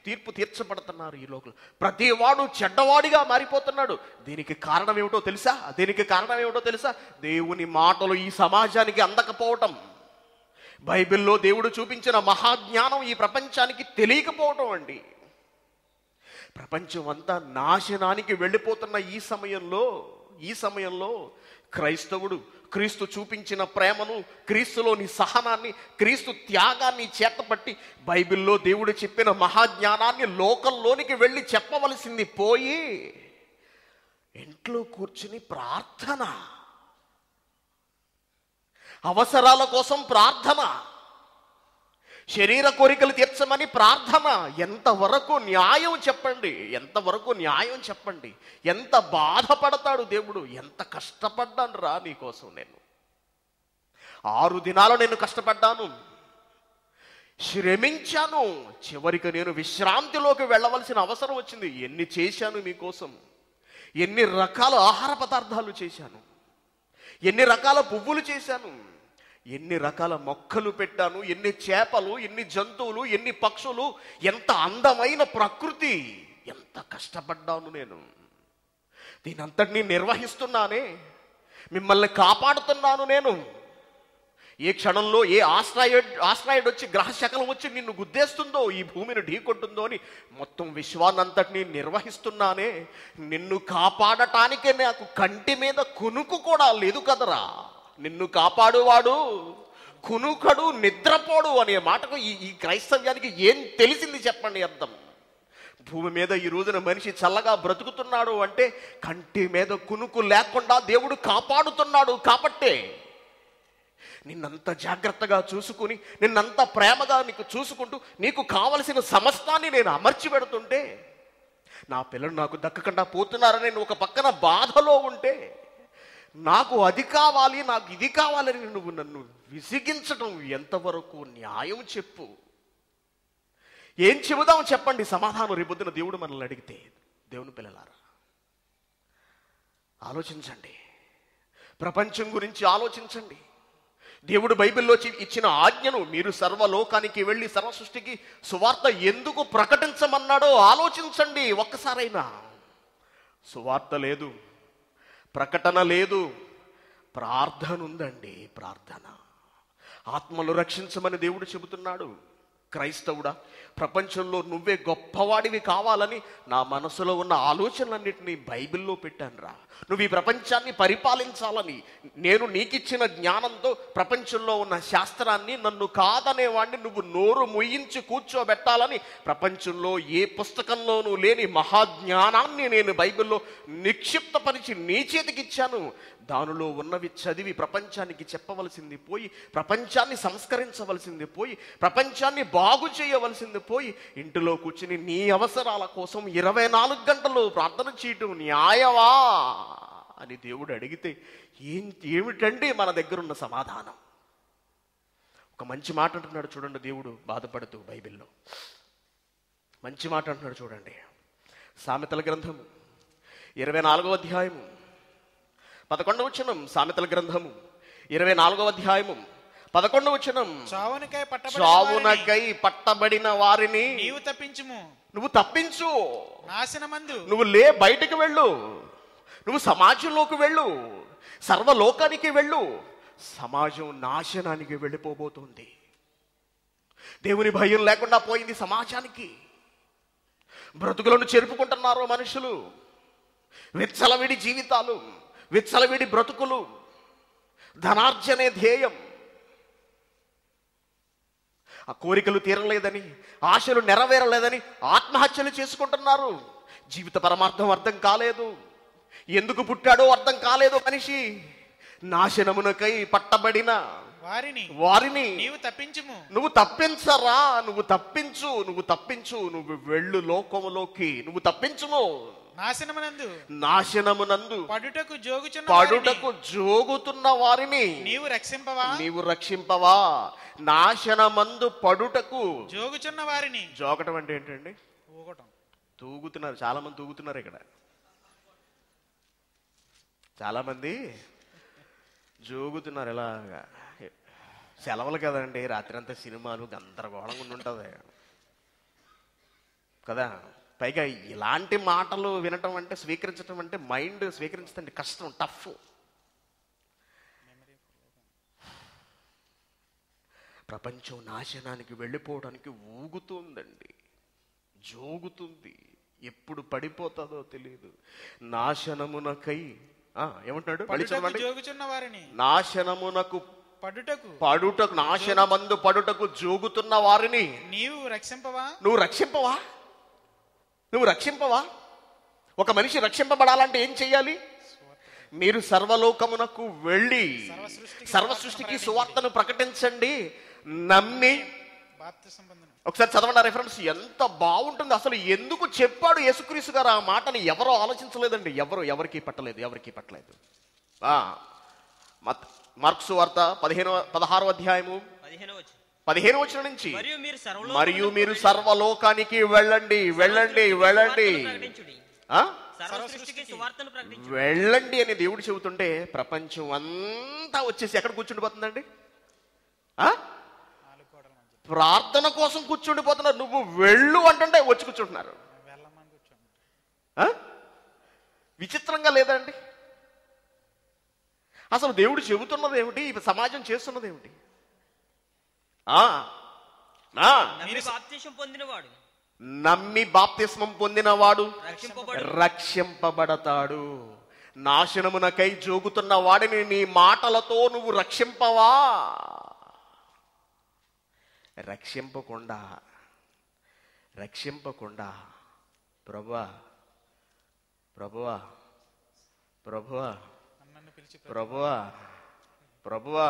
తీర్పు తీర్చబడుతున్నారు ఈ లోకంలో. ప్రతి వాడు చెడ్డవాడిగా మారిపోతున్నాడు. దీనికి కారణం ఏమిటో తెలుసా? దేవుని మాటలు ఈ సమాజానికి అందకపోవటం, బైబిల్లో దేవుడు చూపించిన మహాజ్ఞానం ఈ ప్రపంచానికి తెలియకపోవటం అండి. ప్రపంచం అంతా నాశనానికి వెళ్ళిపోతున్న ఈ సమయంలో క్రైస్తవుడు క్రీస్తు చూపించిన ప్రేమను, క్రీస్తులోని సహనాన్ని, క్రీస్తు త్యాగాన్ని చేతపట్టి బైబిల్లో దేవుడు చెప్పిన మహాజ్ఞానాన్ని లోకంలోనికి వెళ్ళి చెప్పవలసింది పోయి ఇంట్లో కూర్చుని ప్రార్థన, అవసరాల కోసం ప్రార్థన, శరీర కోరికలు తీర్చమని ప్రార్థన. ఎంతవరకు న్యాయం చెప్పండి? ఎంత బాధపడతాడు దేవుడు. ఎంత కష్టపడ్డాను రా నీకోసం. నేను 6 దినాలు నేను కష్టపడ్డాను, శ్రమించాను. చివరికి నేను విశ్రాంతిలోకి వెళ్ళవలసిన అవసరం వచ్చింది. ఎన్ని చేశాను మీకోసం, ఎన్ని రకాల ఆహార పదార్థాలు చేశాను, ఎన్ని రకాల పువ్వులు చేశాను, ఎన్ని రకాల మొక్కలు పెట్టాను, ఎన్ని చేపలు, ఎన్ని జంతువులు, ఎన్ని పక్షులు, ఎంత అందమైన ప్రకృతి. ఎంత కష్టపడ్డాను నేను. దీనంతటినీ నిర్వహిస్తున్నానే, మిమ్మల్ని కాపాడుతున్నాను నేను. ఏ క్షణంలో ఏ ఆస్ట్రాయిడ్ వచ్చి, గ్రహశకలం వచ్చి నిన్ను గుద్దేస్తుందో, ఈ భూమిని ఢీకొంటుందో అని మొత్తం విశ్వాన్నంతటినీ నిర్వహిస్తున్నానే. నిన్ను కాపాడటానికే నాకు కంటి మీద కునుకు కూడా లేదు కదరా. నిన్ను కాపాడువాడు కునుకడు, నిద్రపోడు అనే మాటకు ఈ క్రైస్తవ్యానికి ఏం తెలిసింది చెప్పండి అర్థం? భూమి మీద ఈ రోజున మనిషి చల్లగా బ్రతుకుతున్నాడు అంటే కంటి మీద కునుకు లేకుండా దేవుడు కాపాడుతున్నాడు కాబట్టే. నిన్నంత జాగ్రత్తగా చూసుకుని, నిన్నంత ప్రేమగా నీకు చూసుకుంటూ, నీకు కావలసిన సమస్తాన్ని నేను అమర్చి పెడుతుంటే, నా పిల్లలు నాకు దక్కకుండా పోతున్నారని నువ్వు ఒక పక్కన బాధలో ఉంటే, నాకు అది కావాలి, నాకు ఇది కావాలని నువ్వు నన్ను విసిగించడం ఎంతవరకు న్యాయం చెప్పు? ఏం చెబుదాం చెప్పండి సమాధానం రేపొద్దున దేవుడు మనల్ని అడిగితే? దేవుని పిల్లలారా, ఆలోచించండి. ప్రపంచం గురించి ఆలోచించండి. దేవుడు బైబిల్లో ఇచ్చిన ఆజ్ఞను మీరు సర్వలోకానికి వెళ్ళి సర్వ సృష్టికి సువార్త ఎందుకు ప్రకటించమన్నాడో ఆలోచించండి ఒక్కసారైనా. సువార్త లేదు, ప్రకటన లేదు, ప్రార్థన ఉందండి. ప్రార్థన. ఆత్మలు రక్షించమని దేవుడు చెబుతున్నాడు. క్రైస్తవుడా, ప్రపంచంలో నువ్వే గొప్పవాడివి కావాలని నా మనసులో ఉన్న ఆలోచనలన్నింటినీ బైబిల్లో పెట్టాను రా. నువ్వు ఈ ప్రపంచాన్ని పరిపాలించాలని, నేను నీకిచ్చిన జ్ఞానంతో ప్రపంచంలో ఉన్న శాస్త్రాన్ని, నన్ను కాదనేవాడిని నువ్వు నోరు ముయ్యించి కూర్చోబెట్టాలని ప్రపంచంలో ఏ పుస్తకంలోనూ లేని మహాజ్ఞానాన్ని నేను బైబిల్లో నిక్షిప్తపరిచి నీ చేతికిచ్చాను. దానిలో ఉన్నవి చదివి ప్రపంచానికి చెప్పవలసింది పోయి, ప్రపంచాన్ని సంస్కరించవలసింది పోయి, ప్రపంచాన్ని బాగు చేయవలసింది పోయి, ఇంటిలో కూర్చుని నీ అవసరాల కోసం 24 గంటలు ప్రార్థన చేయటం న్యాయమా అని దేవుడు అడిగితే ఏమిటండి మన దగ్గర ఉన్న సమాధానం? ఒక మంచి మాట అంటున్నాడు చూడండి దేవుడు బాధపడుతూ బైబిల్లో. మంచి మాట అంటున్నాడు చూడండి. సామెతల గ్రంథము 24వ అధ్యాయము 11వ వచనం. సామెతల గ్రంథము 24వ అధ్యాయము 11వ వచనం. చావునకై పట్టబడిన వారిని నీవు తప్పించుము. నువ్వు తప్పించు. నాశనమందు నువ్వు బయటికి వెళ్ళు. నువ్వు సమాజంలోకి వెళ్ళు, సర్వలోకానికి వెళ్ళు. సమాజం నాశనానికి వెళ్ళిపోబోతుంది. దేవుని భయం లేకుండా పోయింది సమాజానికి. బ్రతుకులను చెరుపుకుంటున్నారు మనుషులు. విచ్చలవిడి జీవితాలు, విచ్చలవిడి బ్రతుకులు, ధనార్జనే ధ్యేయం. ఆ కోరికలు తీరలేదని, ఆశలు నెరవేరలేదని ఆత్మహత్యలు చేసుకుంటున్నారు. జీవిత పరమార్థం అర్థం కాలేదు, ఎందుకు పుట్టాడో అర్థం కాలేదు మనిషి. నాశనమునకై పట్టబడిన వారిని నీవు తప్పించుము. నువ్వు తప్పించరా, నువ్వు తప్పించు, నువ్వు తప్పించు, నువ్వు వెళ్ళు లోకములోకి, నువ్వు తప్పించుము. నాశనమునందు పడుటకు జోగుతున్న వారిని నీవు రక్షింపవా. నాశనమందు పడుటకు జోగుచున్న వారిని. జోగటం అంటే ఏంటండి? తూగుతున్నారు. చాలా మంది తూగుతున్నారు ఇక్కడ. చాలా మంది జోగుతున్నారు. ఇలాగా సెలవులు కదండి, రాత్రి అంతా సినిమాలు గందరగోళంగా ఉంటుంటుంది కదా. పైగా ఇలాంటి మాటలు వినటం అంటే, స్వీకరించడం అంటే, మైండ్ స్వీకరించదండి, కష్టం, టఫ్. ప్రపంచం నాశనానికి వెళ్ళిపోవడానికి ఊగుతుందండి, జోగుతుంది. ఎప్పుడు పడిపోతుందో తెలియదు. నాశనమునకై ఏమంటాడు? నాశనమునకు పడుటకు, నాశనమందు పడుటకు జోగుతున్న వారిని నువ్వు రక్షింపవా. ఒక మనిషి రక్షింపబడాలంటే ఏం చెయ్యాలి? మీరు సర్వలోకమునకు వెళ్ళి సర్వ సృష్టికి సువార్తను ప్రకటించండి, నమ్మి. ఒకసారి చదవండి ఆ రిఫరెన్స్. ఎంత బాగుంటుంది అసలు. ఎందుకు చెప్పాడు యేసుక్రీస్తు గారు ఆ మాటని? ఎవరో ఆలోచించలేదండి. ఎవరికి పట్టలేదు. మార్కు వార్త 16వ అధ్యాయము 15వ వచనం నుంచి, మరియు మీరు సర్వలోకానికి వెళ్ళండి అని దేవుడు చెబుతుంటే ప్రపంచం అంతా వచ్చేసి ఎక్కడ కూర్చుండిపోతుందండి? ప్రార్థన కోసం కూర్చుండిపోతున్నారు. నువ్వు వెళ్ళు అంటుంటే వచ్చి కూర్చుంటున్నారు. విచిత్రంగా లేదండి? అసలు దేవుడు చెబుతున్నది ఏమిటి? సమాజం చేస్తున్నది ఏమిటి? నమ్మి బాప్తిస్మం పొందినవాడు రక్షింపబడతాడు. నాశనమునకై జోగుతున్న వాడిని నీ మాటలతో నువ్వు రక్షింపవా? రక్షింపకుండా ప్రభువా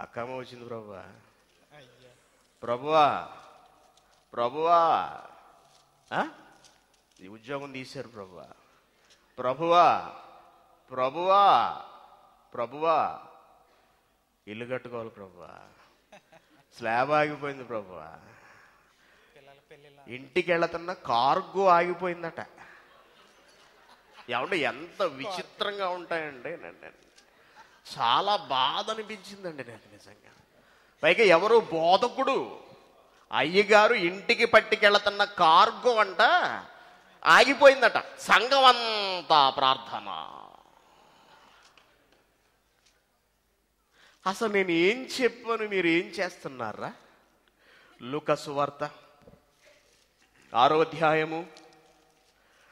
అక్కమ్మ వచ్చింది. ప్రభువా ఈ ఉద్యోగం తీశారు. ప్రభువా ఇల్లు కట్టుకోవాలి. స్లాబ్ ఆగిపోయింది. ఇంటికి వెళుతున్న కార్గో ఆగిపోయిందట. ఏమంటే ఎంత విచిత్రంగా ఉంటాయండి. చాలా బాధ అనిపించిందండి నాకు నిజంగా. పైగా ఎవరు బోధకుడు అయ్యగారు ఇంటికి పట్టుకెళ్తున్న కార్గో అంట ఆగిపోయిందట. సంఘం అంతా ప్రార్థన. అసలు నేను ఏం చెప్పాను, మీరు ఏం చేస్తున్నారా? లూకా సువార్త 6వ అధ్యాయము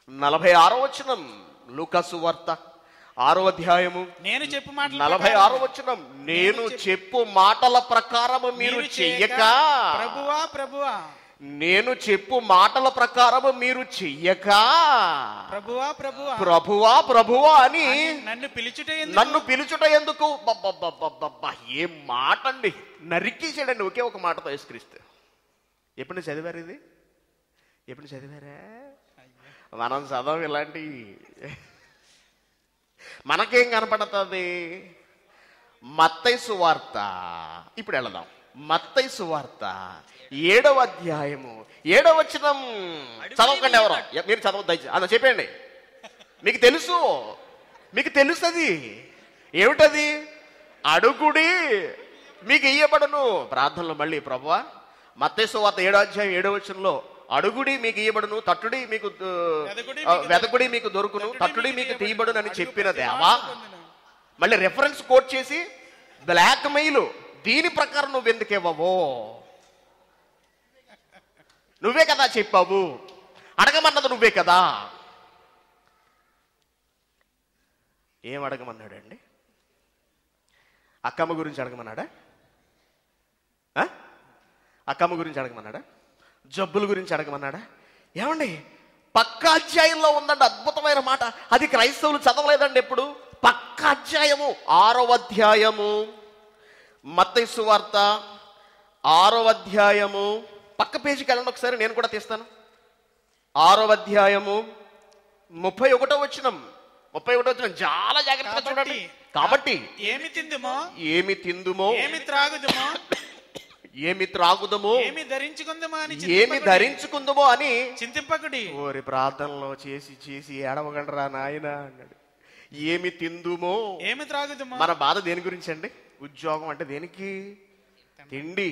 46వ వచనం. లూకా సువార్త 6వ అధ్యాయము నేను చెప్పు మాటల 46వ వచనం. నేను చెప్పు మాటల ప్రకారము మీరు చెయ్యక, ప్రభువా ప్రభువా, నేను చెప్పు మాటల ప్రకారము మీరు చెయ్యక, ప్రభువా ప్రభువా, ప్రభువా ప్రభువా అని నన్ను పిలుచుట నన్ను పిలుచుట ఎందుకు? బబ్బబ్బబ్బబ్బబ్బా, ఏం మాట అండి! నరికేసాడండి ఒకే ఒక మాటతో యేసుక్రీస్తు. ఎప్పుడు చదివారు ఇది? ఎప్పుడు చదివారా? మనం చదవం ఇలాంటి. మనకేం కనపడుతుంది? మత్తయి సువార్త. ఇప్పుడు వెళదాం. మత్తయి సువార్త 7వ అధ్యాయము 7వ వచనం. చదవకండి ఎవరో, మీరు చదవద్దు దయచేసి. చెప్పండి. మీకు తెలుసు, మీకు తెలుస్తుంది. ఏమిటది? అడుగుడి మీకు ఇయ్యబడును. ప్రార్థనలో మళ్ళీ ప్రభువా, మత్తయి సువార్త 7వ అధ్యాయం 7వ వచనంలో అడుగుడి మీకు ఇయ్యబడును, తట్టుడి మీకు వెదకుడి మీకు దొరుకును, తట్టుడి మీకు తీయబడును అని చెప్పిన దేవా. మళ్ళీ రెఫరెన్స్ కోట్ చేసి బ్లాక్ మెయిల్. దీని ప్రకారం నువ్వు ఎందుకు ఇవ్వవు? నువ్వే కదా చెప్పావు, అడగమన్నది నువ్వే కదా. ఏం అడగమన్నాడండి? అక్కమ్మ గురించి అడగమన్నాడా? అక్కమ్మ గురించి అడగమన్నాడా? జబ్బుల గురించి అడగమన్నాడా? ఏమండి, పక్క అధ్యాయంలో ఉందండి అద్భుతమైన మాట. అది క్రైస్తవులు చదవలేదండి ఎప్పుడు. పక్క అధ్యాయము 6వ అధ్యాయము మత్తయి సువార్త 6వ అధ్యాయము. పక్క పేజీకి వెళ్ళండి ఒకసారి, నేను కూడా తీస్తాను. 6వ అధ్యాయము 31వ వచనం. 31వ వచనం చాలా జాగ్రత్తగా చూడండి. కాబట్టి ఏమి తిందుమో, ఏమి తిందుమో, ఏమి త్రాగుదుమో, ఏమి త్రాగుదమో, ఏమి ధరించుకుందమో అని ఏమి ధరించుకుందమో అని చింతింపకుడి. ఓరి ప్రార్థనలో చేసి చేసి ఏడవగలరా నాయన అన్నాడు. ఏమి తిందుమో, ఏమి త్రాగుదుమో. మన బాధ దేని గురించి అండి? ఉద్యోగం అంటే దేనికి? తిండి.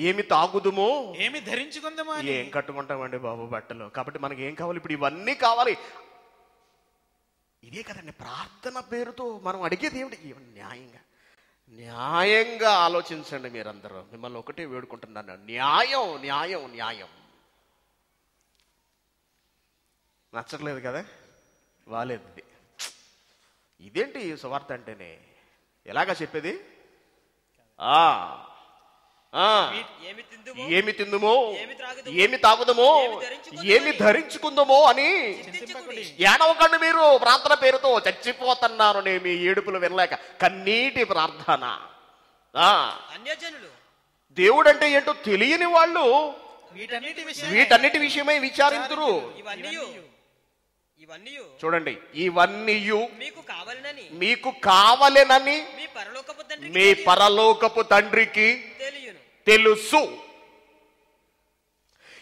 ఏమి తాగుదుమో, ఏమి ధరించుకుందామో. ఏం కట్టుకుంటామండి బాబు బట్టలు? కాబట్టి మనకి ఏం కావాలి? ఇప్పుడు ఇవన్నీ కావాలి. ఇదే కదండి ప్రార్థన పేరుతో మనం అడిగేది ఏమిటి? న్యాయంగా న్యాయంగా ఆలోచించండి మీరందరూ. మిమ్మల్ని ఒకటే వేడుకుంటున్నాను, న్యాయం న్యాయం న్యాయం. నచ్చట్లేదు కదా? వాలేదు. ఇదేంటి సువార్త అంటేనే ఎలాగా చెప్పేది? ఏమి తిందుమో, ఏమి తాగుదమో, ఏమి ధరించుకుందామో అని ఏడవకండి మీరు. ప్రార్థన పేరుతో చచ్చిపోతున్నాను నేను మీ ఏడుపులు వినలేక. కన్నీటి ప్రార్థన. దేవుడు అంటే ఏంటో తెలియని వాళ్ళు వీటన్నిటి విషయమై విచారింతురు. చూడండి, ఇవన్నీ మీకు కావలెనని మీ పరలోకపు తండ్రికి తెలుసు.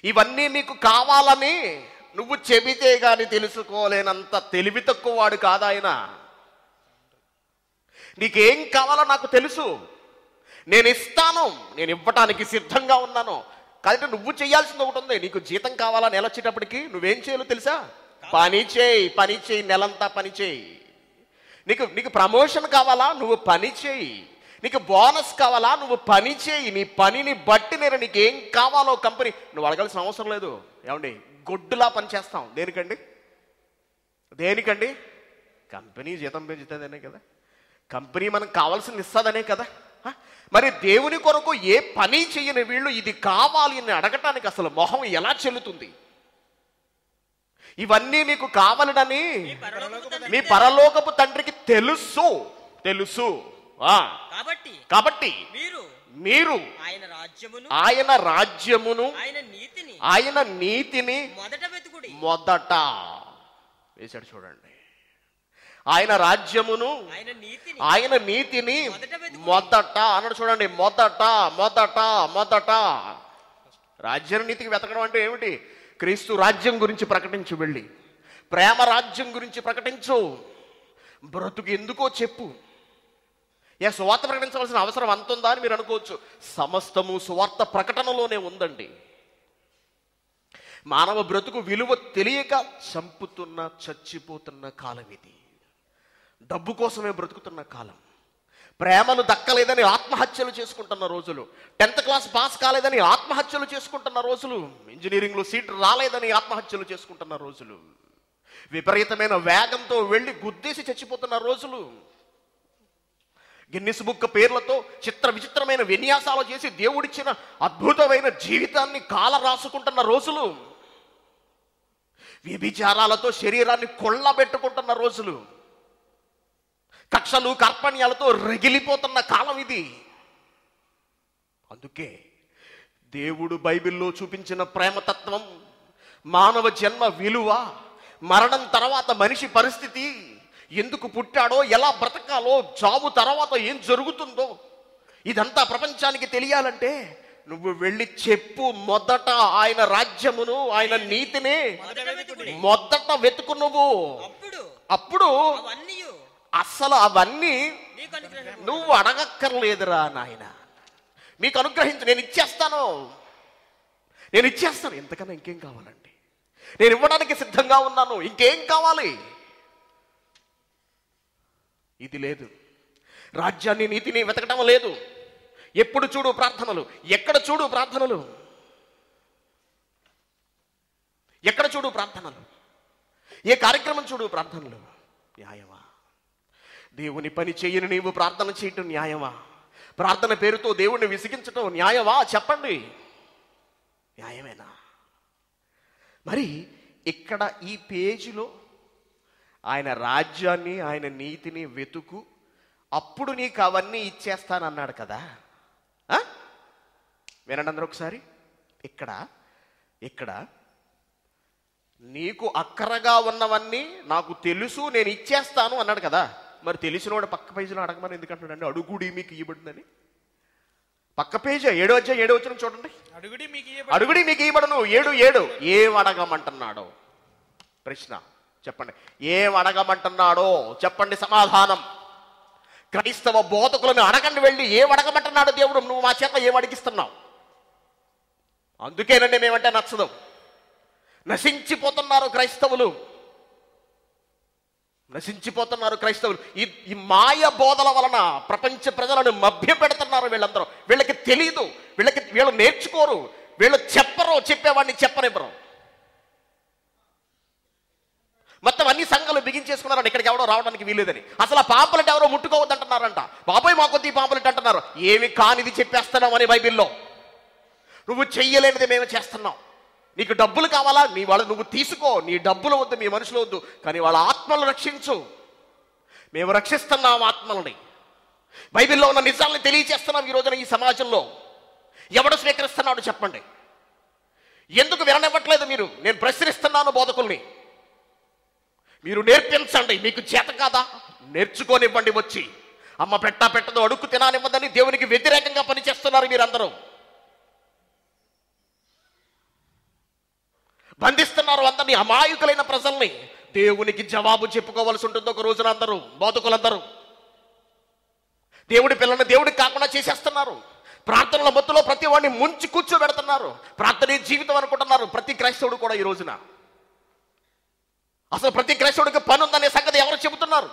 ఇవన్నీ మీకు కావాలని నువ్వు చెబితే గాని తెలుసుకోలేనంత తెలివి తక్కువ వాడు కాదాయన. నీకేం కావాలో నాకు తెలుసు, నేను ఇస్తాను, నేను ఇవ్వటానికి సిద్ధంగా ఉన్నాను. కాబట్టి నువ్వు చేయాల్సింది ఒకటి ఉంది. నీకు జీతం కావాలా నెల వచ్చేటప్పటికి? నువ్వేం చేయాలో తెలుసా? పని చేయి, నెలంతా పని చేయి. నీకు ప్రమోషన్ కావాలా? నువ్వు పని చేయి. నీకు బోనస్ కావాలా? నువ్వు పని చేయి. నీ పనిని బట్టి నేను నీకేం కావాలో కంపెనీ నువ్వు అడగాల్సిన అవసరం లేదు. ఏమండి, గొడ్డులా పని చేస్తాం. దేనికండి? కంపెనీ జీతం పెంచుతుందనే కదా. కంపెనీ మనకు కావాల్సింది ఇస్తుందనే కదా. మరి దేవుని కొరకు ఏ పని చేయని వీళ్ళు ఇది కావాలి అని అడగటానికి అసలు మొహం ఎలా చెల్లుతుంది? ఇవన్నీ మీకు కావాలని మీ పరలోకపు తండ్రికి తెలుసు. కాబట్టి మీరు ఆయన రాజ్యమును ఆయన నీతిని మొదట వేశాడు. చూడండి, ఆయన రాజ్యమును ఆయన నీతిని మొదట అన్నాడు. చూడండి, మొదట రాజ్యం నీతికి వెతకడం అంటే ఏమిటి? క్రీస్తు రాజ్యం గురించి ప్రకటించు. వెళ్ళి ప్రేమ రాజ్యం గురించి ప్రకటించు. బ్రతుకు ఎందుకో చెప్పు. సువార్త ప్రకటించవలసిన అవసరం అంతుందా అని మీరు అనుకోవచ్చు. సమస్తము సువార్త ప్రకటనలోనే ఉందండి. మానవ బ్రతుకు విలువ తెలియక చంపుతున్న చచ్చిపోతున్న కాలం ఇది. డబ్బు కోసమే బ్రతుకుతున్న కాలం. ప్రేమను దక్కలేదని ఆత్మహత్యలు చేసుకుంటున్న రోజులు. 10th క్లాస్ పాస్ కాలేదని ఆత్మహత్యలు చేసుకుంటున్న రోజులు. ఇంజనీరింగ్లో సీట్ రాలేదని ఆత్మహత్యలు చేసుకుంటున్న రోజులు. విపరీతమైన వేగంతో వెళ్ళి గుద్దేసి చచ్చిపోతున్న రోజులు. గిన్నిస్ బుక్ పేర్లతో చిత్ర విచిత్రమైన విన్యాసాలు చేసి దేవుడిచ్చిన అద్భుతమైన జీవితాన్ని కాల రాసుకుంటున్న రోజులు. వ్యభిచారాలతో శరీరాన్ని కొల్లబెట్టుకుంటున్న రోజులు. కక్షలు కార్పణ్యాలతో రగిలిపోతున్న కాలం ఇది. అందుకే దేవుడు బైబిల్లో చూపించిన ప్రేమతత్వం, మానవ జన్మ విలువ, మరణం తర్వాత మనిషి పరిస్థితి, ఎందుకు పుట్టాడో, ఎలా బ్రతకాలో, చావు తర్వాత ఏం జరుగుతుందో, ఇదంతా ప్రపంచానికి తెలియాలంటే నువ్వు వెళ్ళి చెప్పు. మొదట ఆయన రాజ్యమును, ఆయన నీతిని మొదట వెతుకు. అప్పుడు అసలు అవన్నీ నువ్వు అడగక్కర్లేదురా నాయన. మీకు అనుగ్రహించు, నేను ఇచ్చేస్తాను. ఎంతకన్నా ఇంకేం కావాలండి? నేను ఇవ్వడానికి సిద్ధంగా ఉన్నాను. ఇంకేం కావాలి? ఇది లేదు. రాజ్యాన్ని, నీతిని వెతకడం లేదు. ఎప్పుడు చూడు ప్రార్థనలు, ఎక్కడ చూడు ప్రార్థనలు, ఎక్కడ చూడు ప్రార్థనలు, ఏ కార్యక్రమం చూడు ప్రార్థనలు. న్యాయమా? దేవుని పని చేయని నీవు ప్రార్థన చేయటం న్యాయమా? ప్రార్థన పేరుతో దేవుణ్ణి విసిగించటం న్యాయమా? చెప్పండి, న్యాయమేనా? మరి ఇక్కడ ఈ పేజీలో ఆయన రాజ్యాన్ని, ఆయన నీతిని వెతుకు, అప్పుడు నీకు అవన్నీ ఇచ్చేస్తానన్నాడు కదా. వినండి అందరూ ఒకసారి. ఇక్కడ నీకు అక్కరగా ఉన్నవన్నీ నాకు తెలుసు, నేను ఇచ్చేస్తాను అన్నాడు కదా. మరి తెలిసినవాడు పక్క పేజీలో అడగమని ఎందుకంటాడండి? అడుగుడి మీకు ఇవ్వబడునని. పక్క పేజీ 7వ అధ్యాయం 7వ వచనం చూడండి. అడుగుడి మీకు ఇవ్వబడును. 7:7 ఏం అడగమంటున్నాడో ప్రశ్న చెప్పండి. ఏం అడగమంటున్నాడో చెప్పండి, సమాధానం. క్రైస్తవ బోధకులను అడగండి వెళ్ళి, ఏం అడగమంటున్నాడు దేవుడు? నువ్వు మా చేత ఏం అడిగిస్తున్నావు? అందుకేనండి మేమంటే నచ్చదు. నశించిపోతున్నారు క్రైస్తవులు. ఈ మాయ బోధల వలన ప్రపంచ ప్రజలను మభ్య పెడుతున్నారు వీళ్ళందరూ. వీళ్ళకి తెలీదు, వీళ్ళు నేర్చుకోరు, వీళ్ళు చెప్పరు, చెప్పేవాడిని చెప్పనివ్వరు. మొత్తం అన్ని సంఘాలు బిగించేసుకున్నారంట, ఇక్కడికి ఎవడో రావడానికి వీలేదని. అసలు ఆ పాంపులెట్ ఎవరో ముట్టుకోవద్దంటున్నారంట. బాబాయ్ మా కొద్ది పాంపులెట్ అంటున్నారు. ఏమి కానిది చెప్పేస్తున్నాం అని బైబిల్లో. నువ్వు చెయ్యలేనిది మేము చేస్తున్నాం. నీకు డబ్బులు కావాలా? నువ్వు తీసుకో. నీ డబ్బులు వద్దు, మీ మనుషులు వద్దు, కానీ వాళ్ళ ఆత్మలను రక్షించు. మేము రక్షిస్తున్నాం ఆత్మలని. బైబిల్లో ఉన్న నిజాలను తెలియచేస్తున్నాం ఈ రోజున ఈ సమాజంలో. ఎవడు స్వీకరిస్తున్నాడు చెప్పండి? ఎందుకు విననివ్వట్లేదు మీరు? నేను ప్రశ్నిస్తున్నాను బోధకుల్ని. మీరు నేర్పించండి. మీకు చేత కాదా? నేర్చుకోనివ్వండి. వచ్చి అమ్మ పెట్టదో అడుక్కు తినానివ్వదని దేవునికి వ్యతిరేకంగా పనిచేస్తున్నారు మీరందరూ. బంధిస్తున్నారు అందరినీ, అమాయకులైన ప్రజల్ని. దేవునికి జవాబు చెప్పుకోవాల్సి ఉంటుంది ఒక రోజున అందరూ, బోధకులందరూ. దేవుడి పిల్లల్ని దేవుడికి కాకుండా చేసేస్తున్నారు. ప్రార్థనల మత్తులో ప్రతి వాడిని ముంచి కూర్చోబెడుతున్నారు. ప్రార్థనే జీవితం అనుకుంటున్నారు ప్రతి క్రైస్తవుడు కూడా ఈ రోజున. అసలు ప్రతి క్రైస్తవుడికి పని ఉందనే సంగతి ఎవరు చెబుతున్నారు?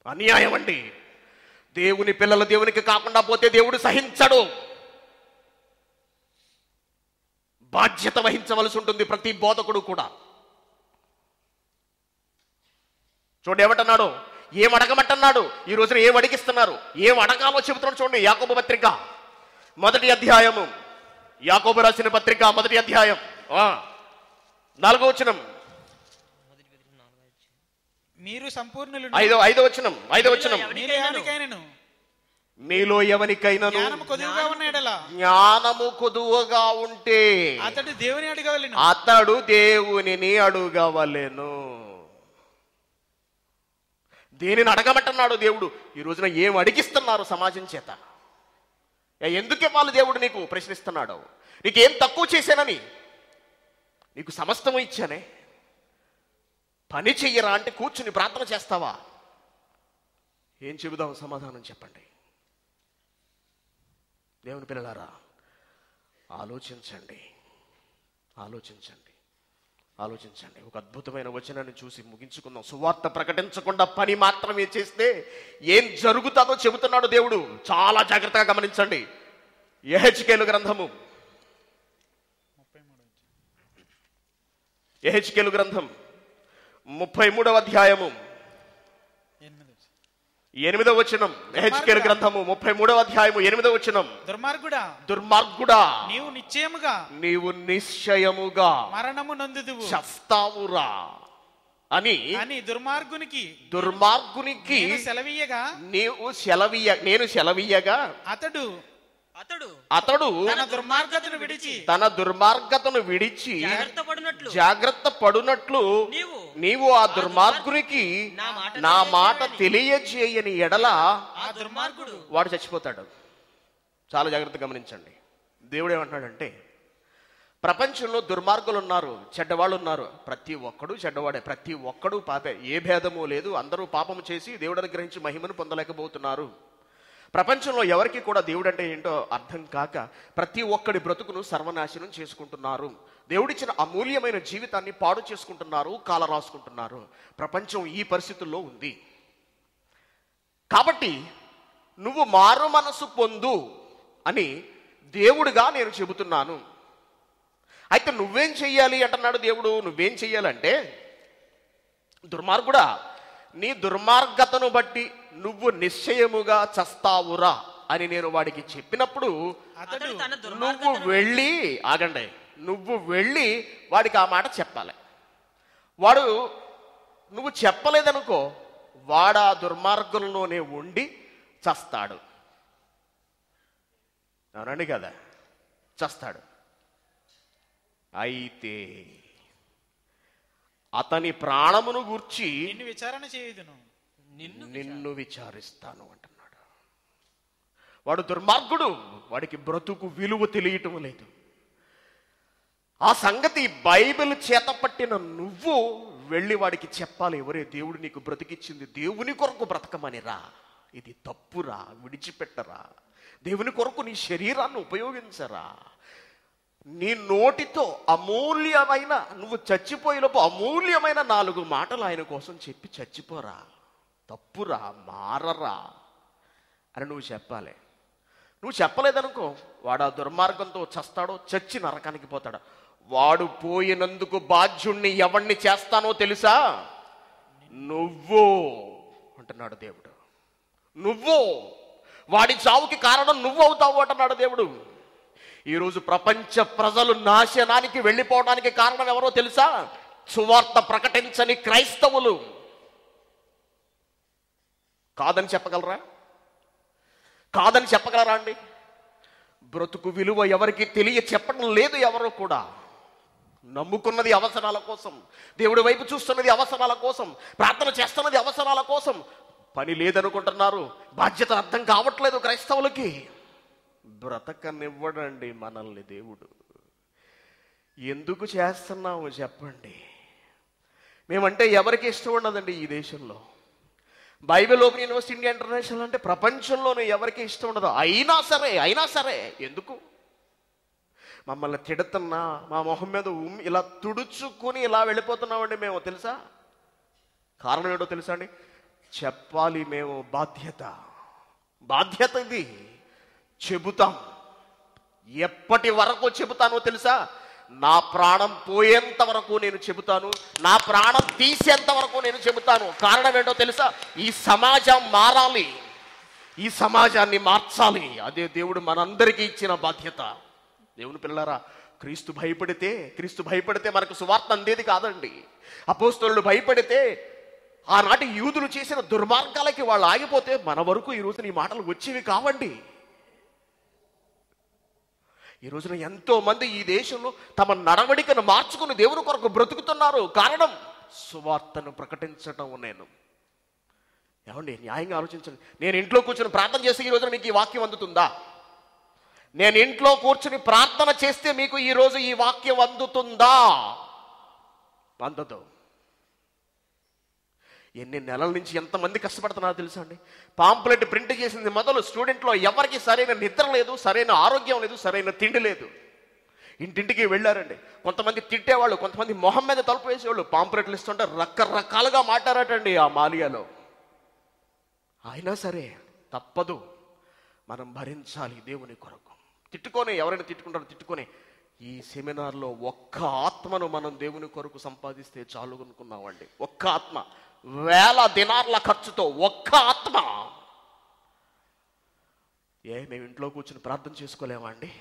అన్యాయం అండి. దేవుని పిల్లలు దేవునికి కాకుండా పోతే దేవుడు సహించడు. బాధ్యత వహించవలసి ఉంటుంది ప్రతి బోధకుడు కూడా. చూడండి ఏమంటున్నాడు, ఏం అడగమంటున్నాడు. ఈ రోజున ఏం అడిగిస్తున్నారు, ఏం అడగాలో చెబుతున్నాడు. చూడండి యాకోబు పత్రిక 1వ అధ్యాయము, యాకోబు రాసిన పత్రిక 1వ అధ్యాయం 4వ వచనం. మీరు సంపూర్ణులు. 5వ వచనం. మీలో ఎవరికైనాను జ్ఞానము కొదువగా ఉంటే అతడు దేవునిని అడుగవలెను. దేనిని అడగమంటున్నాడు దేవుడు? ఈ రోజున ఏం అడిగిస్తున్నారు సమాజం చేత? ఎందుకే వాళ్ళు దేవుడు నీకు ప్రశ్నిస్తున్నాడు? నీకేం తక్కువ చేశానని? నీకు సమస్తము ఇచ్చానే, పని చెయ్యరా అంటే కూర్చుని ప్రార్థన చేస్తావా? ఏం చెబుదాం? సమాధానం చెప్పండి. దేవుని పిల్లలారా, ఆలోచించండి, ఆలోచించండి, ఆలోచించండి. ఒక అద్భుతమైన వచనాన్ని చూసి ముగించుకుందాం. సువార్త ప్రకటించకుండా పని మాత్రమే చేస్తే ఏం జరుగుతుందో చెబుతున్నాడు దేవుడు. చాలా జాగ్రత్తగా గమనించండి. యెహెజ్కేలు గ్రంథము, యెహెజ్కేలు గ్రంథం 33వ అధ్యాయము 8వ వచనం. యెహెజ్కేలు గ్రంథము 33వ అధ్యాయము 8వ వచనం. దుర్మార్గుడా, దుర్మార్గుడా, నీవు నిశ్చయముగా మరణము నొందుదువు, చస్తావురా అని దుర్మార్గునికి నేను సెలవీయగా అతడు తన దుర్మార్గతను విడిచి జాగ్రత్త పడునట్లు నీవు ఆ దుర్మార్గునికి నా మాట తెలియజేయని ఎడల వాడు చచ్చిపోతాడు. చాలా జాగ్రత్తగా గమనించండి. దేవుడు ఏమంటున్నాడంటే, ప్రపంచంలో దుర్మార్గులు ఉన్నారు, చెడ్డవాళ్ళు ఉన్నారు. ప్రతి ఒక్కడు చెడ్డవాడే, ప్రతి ఒక్కడు పాపే, ఏ భేదము లేదు. అందరూ పాపము చేసి దేవుడు అనుగ్రహించి మహిమను పొందలేకపోతున్నారు. ప్రపంచంలో ఎవరికి కూడా దేవుడు అంటే ఏంటో అర్థం కాక ప్రతి ఒక్కడి బ్రతుకును సర్వనాశనం చేసుకుంటున్నారు. దేవుడిచ్చిన అమూల్యమైన జీవితాన్ని పాడు చేసుకుంటున్నారు, కాల రాసుకుంటున్నారు. ప్రపంచం ఈ పరిస్థితుల్లో ఉంది. కాబట్టి నువ్వు మారు మనసు పొందు అని దేవుడిగా నేను చెబుతున్నాను. అయితే నువ్వేం చెయ్యాలి అంటున్నాడు దేవుడు. నువ్వేం చెయ్యాలంటే, దుర్మార్గుడా, నీ దుర్మార్గతను బట్టి నువ్వు నిశ్చయముగా చస్తావురా అని నేను వాడికి చెప్పినప్పుడు నువ్వు వెళ్ళి ఆగండి, నువ్వు వెళ్ళి వాడికి ఆ మాట చెప్పాలి. వాడు నువ్వు చెప్పలేదనుకో, వాడు ఆ దుర్మార్గంలోనే ఉండి చస్తాడు. అవునండి కదా, చస్తాడు. అయితే అతని ప్రాణమును గూర్చి విచారణ చేయుదును, నిన్ను విచారిస్తాను అంటున్నాడు. వాడు దుర్మార్గుడు, వాడికి బ్రతుకు విలువ తెలియటం లేదు. ఆ సంగతి బైబిల్ చేతపట్టిన నువ్వు వెళ్ళి వాడికి చెప్పాలి. ఎవరే దేవుడు నీకు బ్రతికిచ్చింది, దేవుని కొరకు బ్రతకమనిరా, ఇది తప్పురా, విడిచిపెట్టరా, దేవుని కొరకు నీ శరీరాన్ని ఉపయోగించరా, నీ నోటితో అమూల్యమైన, నువ్వు చచ్చిపోయేలోపు అమూల్యమైన 4 మాటలు ఆయన కోసం చెప్పి చచ్చిపోరా, తప్పురా, మారరా అని నువ్వు చెప్పాలి. నువ్వు చెప్పలేదనుకో, వాడు ఆ దుర్మార్గంతో చస్తాడో, చచ్చి నరకానికి పోతాడు. వాడు పోయినందుకు బాధ్యుణ్ణి ఎవరిని చేస్తానో తెలుసా? నువ్వు అంటున్నాడు దేవుడు. నువ్వు, వాడి చావుకి కారణం నువ్వు అవుతావు అంటున్నాడు దేవుడు. ఈరోజు ప్రపంచ ప్రజలు నాశనానికి వెళ్ళిపోవడానికి కారణం ఎవరో తెలుసా? సువార్త ప్రకటించని క్రైస్తవులు. కాదని చెప్పగలరా? కాదని చెప్పగలరా అండి? బ్రతుకు విలువ ఎవరికి తెలియ చెప్పడం లేదు ఎవరో కూడా. నమ్ముకున్నది అవసరాల కోసం, దేవుడి వైపు చూస్తున్నది అవసరాల కోసం, ప్రార్థన చేస్తున్నది అవసరాల కోసం. పని లేదనుకుంటున్నారు, బాధ్యత అర్థం కావట్లేదు క్రైస్తవులకి. బ్రతకనివ్వడండి మనల్ని దేవుడు. ఎందుకు చేస్తున్నాము చెప్పండి? మేమంటే ఎవరికి ఇష్టం ఉండదండి ఈ దేశంలో. Bible open university India international అంటే ప్రపంచంలోనే ఎవరికి ఇష్టం ఉండదు. అయినా సరే ఎందుకు మమ్మల్ని తిడుతున్నా మా మొహం మీద ఇలా తుడుచుకొని ఇలా వెళ్ళిపోతున్నామండి మేము. తెలుసా కారణం ఏంటో తెలుసా అండి? చెప్పాలి. మేము బాధ్యత ఇది. చెబుతాం. ఎప్పటి వరకు చెబుతానో తెలుసా? నా ప్రాణం పోయేంత వరకు నేను చెబుతాను, నా ప్రాణం తీసేంత వరకు నేను చెబుతాను. కారణం ఏంటో తెలుసా? ఈ సమాజం మారాలి, ఈ సమాజాన్ని మార్చాలి. అదే దేవుడు మనందరికీ ఇచ్చిన బాధ్యత. దేవుని పిల్లలారా, క్రీస్తు భయపడితే మనకు సువార్త అందేది కాదండి. అపోస్తలులు భయపడితే, ఆనాటి యూదులు చేసిన దుర్మార్గాలకి వాళ్ళు ఆగిపోతే మన వరకు ఈ రోజున ఈ మాటలు వచ్చేవి కావండి. ఈ రోజున ఎంతో మంది ఈ దేశంలో తమ నడవడికను మార్చుకుని దేవుని కొరకు బ్రతుకుతున్నారు. కారణం సువార్తను ప్రకటించడం. ఏమండి, న్యాయంగా ఆలోచించండి. నేను ఇంట్లో కూర్చొని ప్రార్థన చేస్తే ఈ రోజున మీకు ఈ వాక్యం అందుతుందా? నేను ఇంట్లో కూర్చుని ప్రార్థన చేస్తే మీకు ఈ రోజు ఈ వాక్యం అందుతుందా? అందదు. ఎన్ని నెలల నుంచి ఎంతమంది కష్టపడుతున్నారో తెలుసా అండి? పాంప్లెట్ ప్రింట్ చేసింది మొదలు స్టూడెంట్లో ఎవరికి సరైన నిద్ర లేదు, సరైన ఆరోగ్యం లేదు, సరైన తిండి లేదు. ఇంటింటికి వెళ్ళారండి. కొంతమంది తిట్టేవాళ్ళు, కొంతమంది మొహం మీద తలుపు వేసేవాళ్ళు. పాంప్లెట్లు ఇస్తుంటే రకరకాలుగా మాట్లాడటండి ఆ మాలియాలో. అయినా సరే తప్పదు, మనం భరించాలి దేవుని కొరకు. తిట్టుకొని, ఎవరైనా తిట్టుకుంటారో తిట్టుకొని, ఈ సెమినార్లో ఒక్క ఆత్మను మనం దేవుని కొరకు సంపాదిస్తే చాలు అనుకున్నామండి. ఒక్క ఆత్మ, 1000 దినార్ల ఖర్చుతో ఒక్క ఆత్మ. మేము ఇంట్లో కూర్చుని ప్రార్థన చేసుకోలేమా అండి?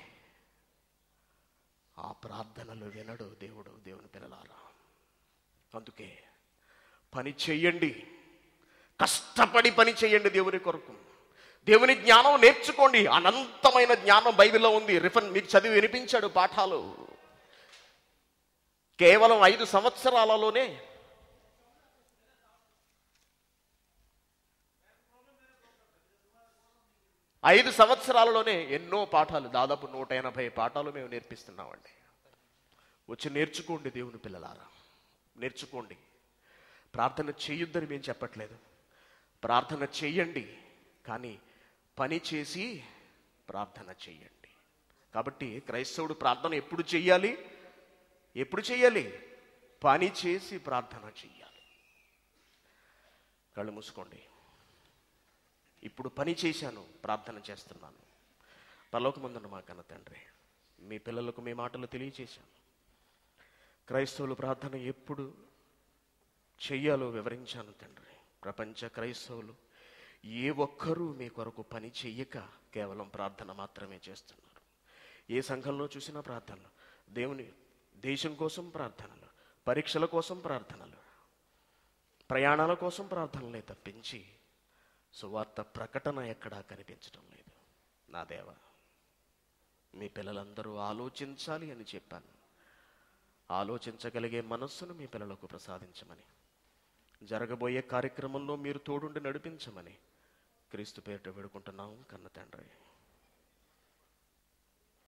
ఆ ప్రార్థనలు వినడు దేవుడు. దేవుని పిల్లలారా, అందుకే పని చెయ్యండి, కష్టపడి పని చెయ్యండి దేవుని కొరకు. దేవుని జ్ఞానం నేర్చుకోండి. అనంతమైన జ్ఞానం బైబిల్లో ఉంది. మీకు చదివి వినిపించాడు పాఠాలు. కేవలం 5 సంవత్సరాలలోనే ఎన్నో పాఠాలు, దాదాపు 180 పాఠాలు మేము నేర్పిస్తున్నామండి. వచ్చి నేర్చుకోండి దేవుని పిల్లలారా, నేర్చుకోండి. ప్రార్థన చేయొద్దని మేము చెప్పట్లేదు, ప్రార్థన చెయ్యండి, కానీ పని చేసి ప్రార్థన చెయ్యండి. కాబట్టి క్రైస్తవుడు ప్రార్థన ఎప్పుడు చెయ్యాలి? పని చేసి ప్రార్థన చెయ్యాలి. కళ్ళు మూసుకోండి. ఇప్పుడు పని చేశాను, ప్రార్థన చేస్తున్నాను. పరలోకమందున్న మా కన్న తండ్రి, మీ పిల్లలకు మీ మాటలు తెలియచేశాను. క్రైస్తవులు ప్రార్థన ఎప్పుడు చెయ్యాలో వివరించాను తండ్రి. ప్రపంచ క్రైస్తవులు ఏ ఒక్కరూ మీ కొరకు పని చెయ్యక కేవలం ప్రార్థన మాత్రమే చేస్తున్నారు. ఏ సంఘంలో చూసినా ప్రార్థనలు, దేవుని దేశం కోసం ప్రార్థనలు, పరీక్షల కోసం ప్రార్థనలు, ప్రయాణాల కోసం ప్రార్థనలే తప్పించి సువార్త ప్రకటన ఎక్కడా కనిపించడం లేదు. నా దేవా, మీ పిల్లలందరూ ఆలోచించాలి అని చెప్పాను. ఆలోచించగలిగే మనస్సును మీ పిల్లలకు ప్రసాదించమని, జరగబోయే కార్యక్రమంలో మీరు తోడుండి నడిపించమని క్రీస్తు పేరిట వేడుకుంటున్నాం కన్న తండ్రి.